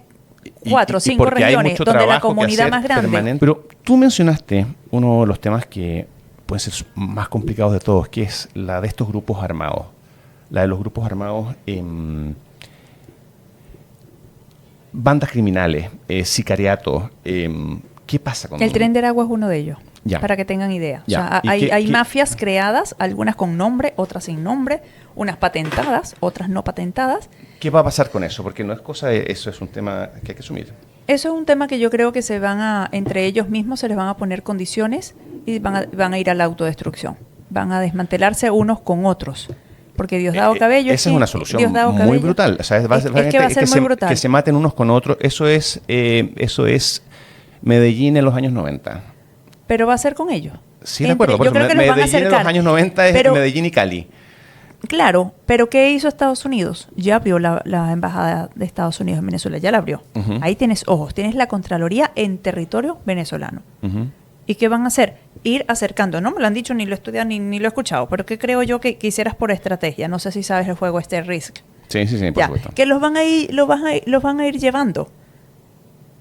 4 o Y 5 porque hay regiones mucho donde la trabajo que comunidad hacer más grande... permanente. Pero tú mencionaste uno de los temas que pueden ser más complicados de todos, que es la de estos grupos armados. La de los grupos armados bandas criminales, sicariato, ¿qué pasa con El Tren de Aragua es uno de ellos, Ya. para que tengan idea. Ya. O sea, ¿Y hay qué- mafias creadas, algunas con nombre, otras sin nombre, unas patentadas, otras no patentadas. qué va a pasar con eso? Porque no es cosa de eso, es un tema que hay que asumir. Eso es un tema que yo creo que entre ellos mismos se les van a poner condiciones y van a ir a la autodestrucción. Van a desmantelarse unos con otros. Porque Diosdado Cabello... Esa es una solución Diosdado muy Cabello- brutal. O sea, es que va a ser muy brutal. que se maten unos con otros. Eso es Medellín en los años 90. Pero va a ser con ellos. Sí, de acuerdo. Por Yo eso, creo que los van a Medellín en los acercar. años 90 es Pero- Medellín y Cali. Claro, pero ¿qué hizo Estados Unidos? Ya abrió la embajada de Estados Unidos en Venezuela, ya la abrió. Ujú. Ahí tienes ojos, tienes la Contraloría en territorio venezolano. Ujú. ¿Y qué van a hacer? Ir acercando. No me lo han dicho, ni lo he estudiado, ni lo he escuchado, pero ¿qué creo yo que hicieras por estrategia? No sé si sabes el juego Risk. Sí, sí, sí, por Ya, supuesto. que los van a ir llevando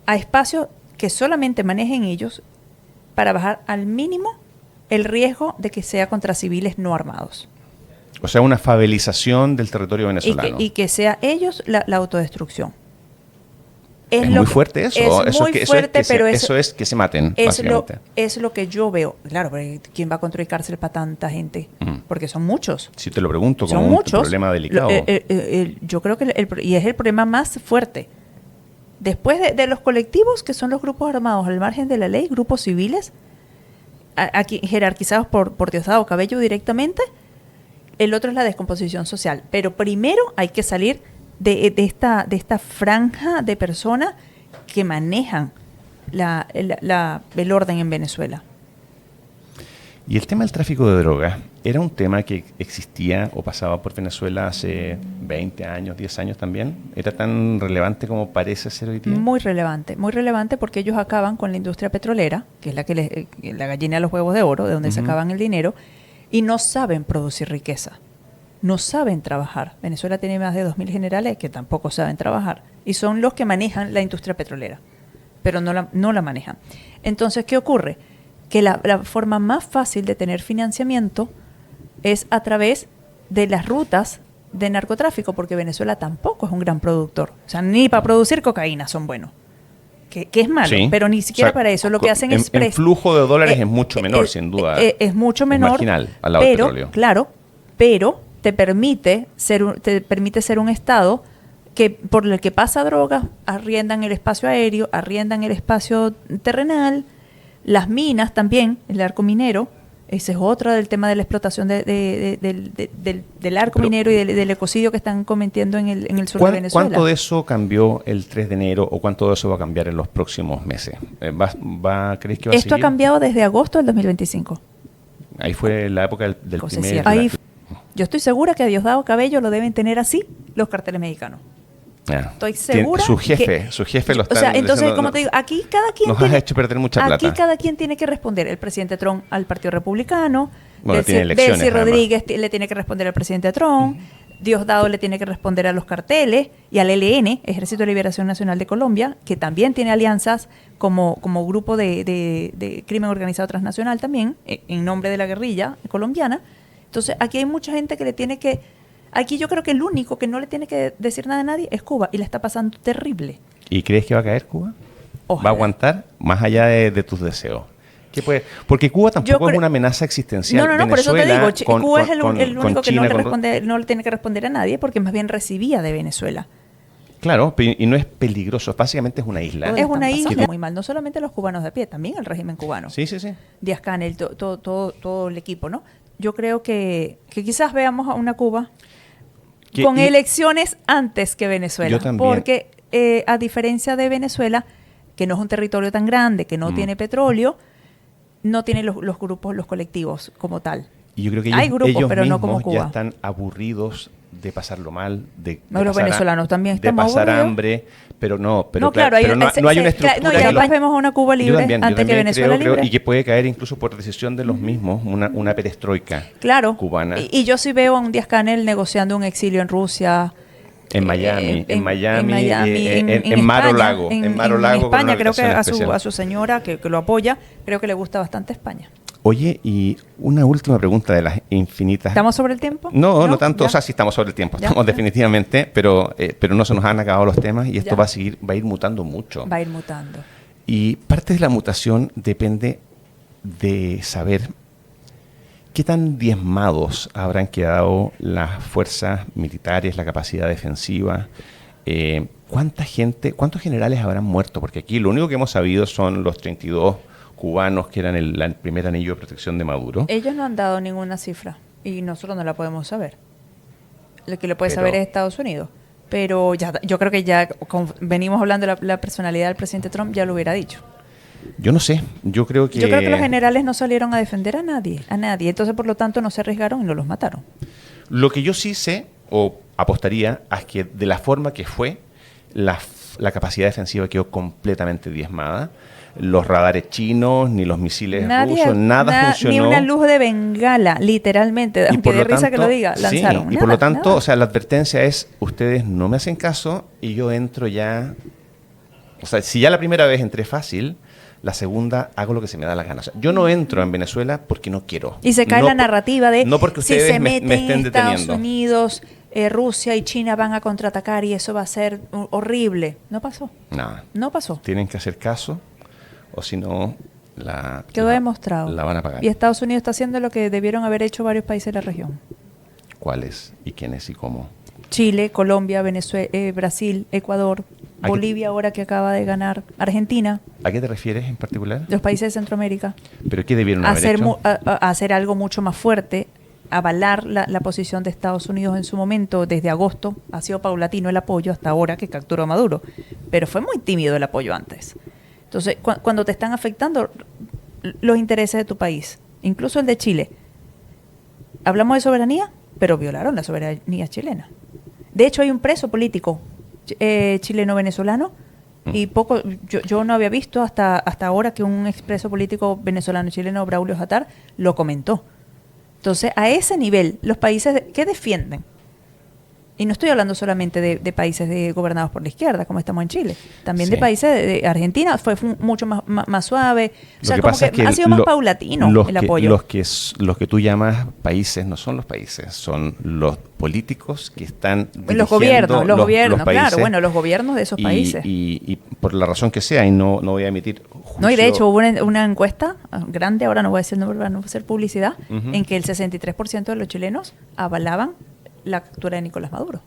a espacios que solamente manejen ellos para bajar al mínimo el riesgo de que sea contra civiles no armados. O sea, una favelización del territorio venezolano. Y que sea ellos la autodestrucción. Es lo muy que- fuerte eso. Es muy fuerte, pero eso es que se maten, básicamente. es lo que yo veo. Claro, pero ¿quién va a construir cárcel para tanta gente? Mm. Porque son muchos. Si te lo pregunto como Son un muchos. problema delicado. Yo creo que y es el problema más fuerte. Después de los colectivos, que son los grupos armados al margen de la ley, grupos civiles, aquí jerarquizados por Diosdado Cabello directamente, el otro es la descomposición social. Pero primero hay que salir de esta franja de personas que manejan el orden en Venezuela. Y el tema del tráfico de drogas era un tema que existía o pasaba por Venezuela hace 20 años, 10 años también. ¿Era tan relevante como parece ser hoy día? Muy relevante porque ellos acaban con la industria petrolera, que es la que la gallina de los huevos de oro, de donde Ujú. sacaban el dinero, y no saben producir riqueza, no saben trabajar. Venezuela tiene más de 2.000 generales que tampoco saben trabajar, y son los que manejan la industria petrolera, pero no la manejan. Entonces, ¿qué ocurre? Que la forma más fácil de tener financiamiento es a través de las rutas de narcotráfico, porque Venezuela tampoco es un gran productor. O sea, ni para producir cocaína son buenos. Que es malo, Sí. pero ni siquiera O sea, para eso. Lo que hacen es... en flujo de dólares es mucho menor, sin duda. Es mucho menor. marginal al lado del pero, petróleo. Claro, pero te permite ser un Estado que por el que pasa drogas, arriendan el espacio aéreo, arriendan el espacio terrenal, las minas también, el arco minero. Ese es otro del tema de la explotación del arco Pero- minero y del ecocidio que están cometiendo en el sur de Venezuela. ¿Cuánto de eso cambió el 3 de enero o cuánto de eso va a cambiar en los próximos meses? ¿Crees que va a Esto ha seguir? cambiado desde agosto del 2025. Ahí fue la época del Cosa primer... cierta. Yo estoy segura que a Diosdado Cabello lo deben tener así los carteles mexicanos. Estoy segura Su jefe que, lo está... o sea, entonces, diciendo, como te digo, aquí cada quien nos tiene, has hecho perder mucha aquí plata. cada quien tiene que responder. El presidente Trump al Partido Republicano, Bueno, tiene elecciones, Delcy además. Rodríguez le tiene que responder al presidente Trump, Diosdado le tiene que responder a los carteles y al ELN, Ejército de Liberación Nacional de Colombia, que también tiene alianzas como grupo de crimen organizado transnacional también, en nombre de la guerrilla colombiana. Entonces, aquí hay mucha gente que le tiene que... Aquí yo creo que el único que no le tiene que decir nada a nadie es Cuba, y le está pasando terrible. ¿Y crees que va a caer Cuba? Ojalá. ¿Va a aguantar más allá de tus deseos? ¿Qué puede? Porque Cuba tampoco es una amenaza existencial. No, por eso te Venezuela digo, Cuba es el único que China, no le tiene que responder a nadie, porque más bien recibía de Venezuela. Claro, y no es peligroso, básicamente es una isla. Es una isla Que- muy mal, no solamente los cubanos de a pie, también el régimen cubano. Sí, sí, sí. Díaz-Canel, todo el equipo, ¿no? Yo creo que quizás veamos a una Cuba con elecciones antes que Venezuela. Yo también. Porque a diferencia de Venezuela, que no es un territorio tan grande, que no tiene petróleo, no tiene los grupos, los colectivos como tal. Y yo creo que Hay grupos, ellos pero no mismos como Cuba. ya están aburridos de pasarlo mal, No, los venezolanos también de estamos pasar aburridos. hambre, pero no, pero No, claro, pero no hay una estructura. no, y que además los- vemos a una Cuba Yo libre también antes que Venezuela creo, libre. y que puede caer incluso por decisión de los mismos, una perestroika Claro. cubana. Y yo sí veo a un Díaz-Canel negociando un exilio en Rusia. En Miami, en en Mar a España, Lago. En Mar a Lago. con España, una creo que delegación especial. a su señora, que lo apoya, creo que le gusta bastante España. Oye, y una última pregunta de las infinitas. ¿Estamos sobre el tiempo? No tanto, ¿Ya? o sea, sí estamos sobre el tiempo, ¿Ya? estamos definitivamente, pero no se nos han acabado los temas y esto Ya. va a ir mutando mucho. Va a ir mutando. Y parte de la mutación depende de saber qué tan diezmados habrán quedado las fuerzas militares, la capacidad defensiva, cuántos generales habrán muerto, porque aquí lo único que hemos sabido son los 32 cubanos que eran el primer anillo de protección de Maduro. Ellos no han dado ninguna cifra y nosotros no la podemos saber. Lo que lo puede Pero- saber es Estados Unidos. Pero ya, yo creo que ya venimos hablando de la personalidad del presidente Trump, ya lo hubiera dicho. Yo no sé, yo creo que... Yo creo que los generales no salieron a defender a nadie. Entonces, por lo tanto, no se arriesgaron y no los mataron. Lo que yo sí sé, o apostaría, es que de la forma que fue, la capacidad defensiva quedó completamente diezmada. Los radares chinos, ni los misiles rusos, nada funcionó. Ni una luz de bengala, literalmente, Y aunque por de lo risa que tanto- lo diga, sí, lanzaron. y por lo tanto, nada. o sea, la advertencia es, ustedes no me hacen caso y yo entro ya... O sea, si ya la primera vez entré fácil, la segunda hago lo que se me da la gana. O sea, yo no entro en Venezuela porque no quiero. Y se cae No la por- narrativa de no porque si ustedes se me meten estén Estados deteniendo. Unidos, Rusia y China van a contraatacar y eso va a ser horrible. No pasó. Nada. No pasó. Tienen que hacer caso o si no, Quedó demostrado. la van a pagar. Y Estados Unidos está haciendo lo que debieron haber hecho varios países de la región. ¿Cuáles y quiénes y cómo? Chile, Colombia, Venezuela, Brasil, Ecuador, ¿A qué- Bolivia ahora que acaba de ganar, Argentina, ¿A qué te refieres en particular? los países de Centroamérica. ¿Pero qué debieron haber Hacer, hecho? hacer algo mucho más fuerte, avalar la posición de Estados Unidos en su momento, desde agosto, ha sido paulatino el apoyo hasta ahora que capturó a Maduro, pero fue muy tímido el apoyo antes. Entonces, cuando te están afectando los intereses de tu país, incluso el de Chile, hablamos de soberanía, pero violaron la soberanía chilena. De hecho, hay un preso político chileno-venezolano y yo no había visto hasta ahora que un expreso político venezolano-chileno, Braulio Jatar, lo comentó. Entonces, a ese nivel, los países que defienden, y no estoy hablando solamente de países gobernados por la izquierda, como estamos en Chile, también Sí. de países de Argentina, fue mucho más suave, o Lo sea, que como pasa que es que ha sido más paulatino el apoyo. Los que tú llamas países no son los países, son los políticos que están Los gobiernos, los claro, países. bueno, los gobiernos de esos países. Y por la razón que sea, y no voy a emitir juicio. No, y de hecho hubo una encuesta grande, ahora no voy a decir el nombre para no hacer publicidad, Ujú. en que el 63% de los chilenos avalaban la captura de Nicolás Maduro.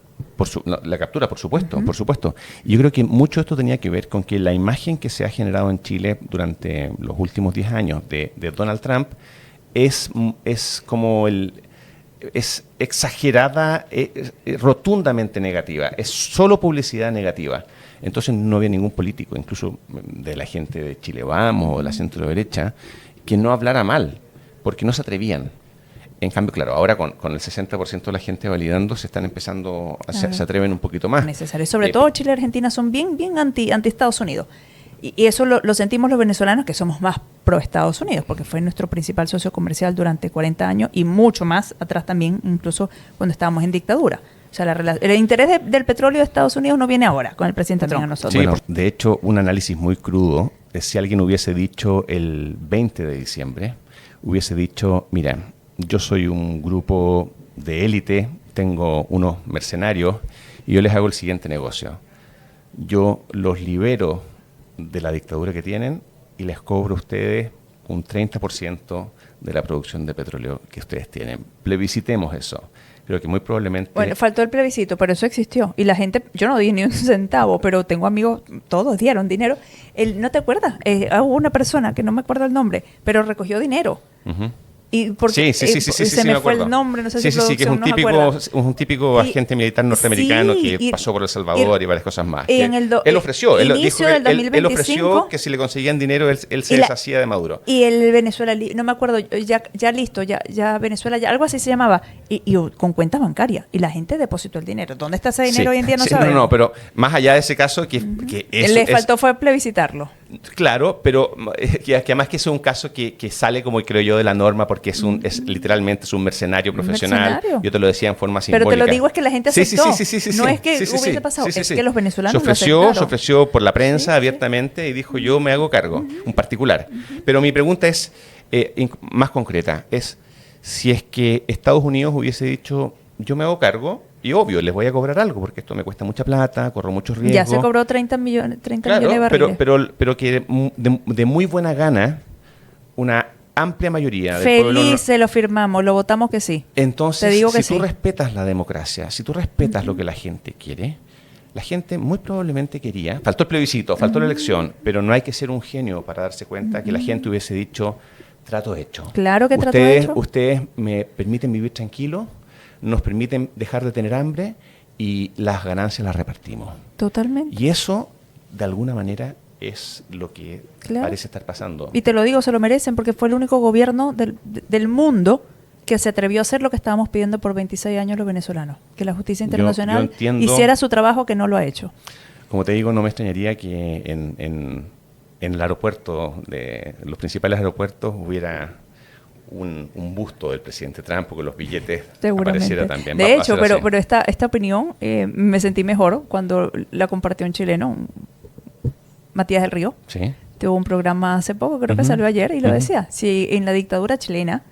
La captura, por supuesto, por supuesto. Y yo creo que mucho esto tenía que ver con que la imagen que se ha generado en Chile durante los últimos 10 años de Donald Trump es exagerada, rotundamente negativa, es solo publicidad negativa. Entonces no había ningún político, incluso de la gente de Chile Vamos o de la centro derecha, que no hablara mal, porque no se atrevían. En cambio, claro, ahora con el 60% de la gente validando, se están empezando, se atreven un poquito más. Necesario. Sobre todo Chile y Argentina son bien anti Estados Unidos. Y eso lo sentimos los venezolanos, que somos más pro Estados Unidos, porque fue nuestro principal socio comercial durante 40 años y mucho más atrás también, incluso cuando estábamos en dictadura. O sea, el interés del petróleo de Estados Unidos no viene ahora con el presidente Trump a nosotros. Sí, bueno, de hecho, un análisis muy crudo es si alguien hubiese dicho el 20 de diciembre, hubiese dicho, mira, yo soy un grupo de élite, tengo unos mercenarios y yo les hago el siguiente negocio. Yo los libero de la dictadura que tienen y les cobro a ustedes un 30% de la producción de petróleo que ustedes tienen. Plebiscitemos eso. Creo que muy probablemente... Bueno, faltó el plebiscito, pero eso existió. Y la gente, yo no di ni un centavo, pero tengo amigos, todos dieron dinero. ¿No te acuerdas? Hubo una persona, que no me acuerdo el nombre, pero recogió dinero. Ujú. Y porque se me fue el nombre, no sé si que es un producción, no me acuerdo. típico agente militar norteamericano sí, que pasó por El Salvador y varias cosas más. y Que en el él ofreció, él dijo inicio que del 2025, él ofreció que si le conseguían dinero, él se deshacía de Maduro. Y el Venezuela, no me acuerdo, ya listo, ya Venezuela, ya algo así se llamaba, y con cuenta bancaria, y la gente depositó el dinero. ¿Dónde está ese dinero hoy en día? No sabemos. No, pero más allá de ese caso, que eso Le faltó fue plebiscitarlo. Claro, pero que además que es un caso que sale, como creo yo, de la norma, porque es literalmente un mercenario profesional. Mercenario. Yo te lo decía en forma simbólica. Pero te lo digo, es que la gente aceptó. Sí, no es que hubiese pasado, es que los venezolanos se aceptaron. ofreció por la prensa abiertamente y dijo, yo me hago cargo, un particular. Pero mi pregunta es, más concreta, es si es que Estados Unidos hubiese dicho, yo me hago cargo, y obvio, les voy a cobrar algo, porque esto me cuesta mucha plata, corro muchos riesgos. Ya se cobró 30 millones Claro, de barriles. pero que de muy buena gana, una amplia mayoría del pueblo... Feliz se lo firmamos, lo votamos que sí. Entonces, Te digo que si tú sí. respetas la democracia, si tú respetas lo que la gente quiere, la gente muy probablemente quería... Faltó el plebiscito, faltó la elección, pero no hay que ser un genio para darse cuenta que la gente hubiese dicho, trato hecho. Claro que trato hecho. Ustedes me permiten vivir tranquilo, nos permiten dejar de tener hambre y las ganancias las repartimos. Totalmente. Y eso, de alguna manera, es lo que Claro. parece estar pasando. Y te lo digo, se lo merecen porque fue el único gobierno del mundo que se atrevió a hacer lo que estábamos pidiendo por 26 años los venezolanos. Que la justicia internacional entiendo, hiciera su trabajo, que no lo ha hecho. Como te digo, no me extrañaría que en el aeropuerto, de los principales aeropuertos, hubiera un busto del presidente Trump, porque los billetes apareciera también. De hecho, pero esta opinión me sentí mejor cuando la compartió un chileno, Matías del Río. Sí. Tuvo un programa hace poco, creo que salió ayer, y lo decía. Si en la dictadura chilena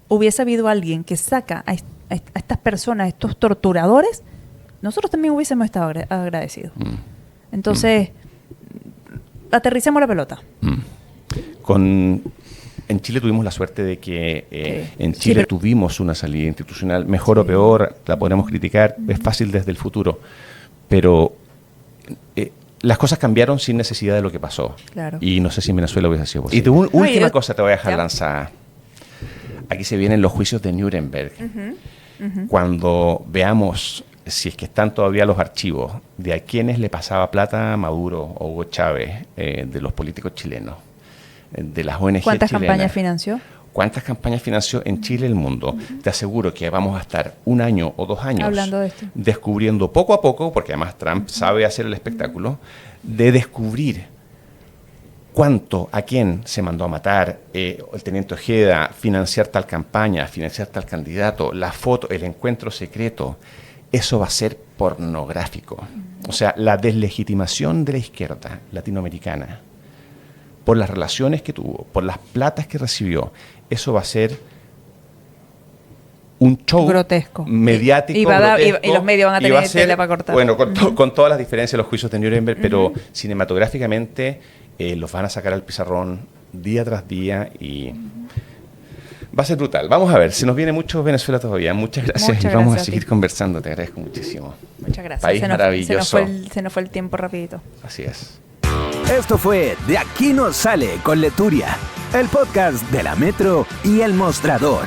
hubiese habido alguien que saca a estas personas, a estos torturadores, nosotros también hubiésemos estado agradecidos. Entonces, aterricemos la pelota. En Chile tuvimos la suerte de que en Sí, Chile pero- tuvimos una salida institucional, mejor o peor, la podremos criticar, es fácil desde el futuro, pero las cosas cambiaron sin necesidad de lo que pasó. Claro. Y no sé si en Venezuela hubiese sido posible. Y última cosa te voy a dejar lanzada. Aquí se vienen los juicios de Nuremberg. Cuando veamos si es que están todavía los archivos de a quienes le pasaba plata a Maduro o Hugo Chávez, de los políticos chilenos, de las ONG ¿Cuántas chilenas. campañas financió? ¿Cuántas campañas financió en Chile y el mundo? Te aseguro que vamos a estar 1 año o 2 años Hablando de esto. descubriendo poco a poco, porque además Trump sabe hacer el espectáculo, de descubrir cuánto, a quién se mandó a matar, el teniente Ojeda, financiar tal campaña, financiar tal candidato, la foto, el encuentro secreto. Eso va a ser pornográfico. O sea, la deslegitimación de la izquierda latinoamericana por las relaciones que tuvo, por las platas que recibió, eso va a ser un show Grotesco. mediático. Y grotesco, los medios van a y va tener tela para cortar. Bueno, con todas las diferencias de los juicios de Nuremberg, pero cinematográficamente los van a sacar al pizarrón día tras día y va a ser brutal. Vamos a ver, se nos viene mucho Venezuela todavía. Muchas gracias Muchas y vamos gracias a a seguir ti. conversando. Te agradezco muchísimo. Muchas gracias. País maravilloso. Se nos fue el tiempo rapidito. Así es. Esto fue De Aquí no sale con Leturia, el podcast de la Metro y El Mostrador.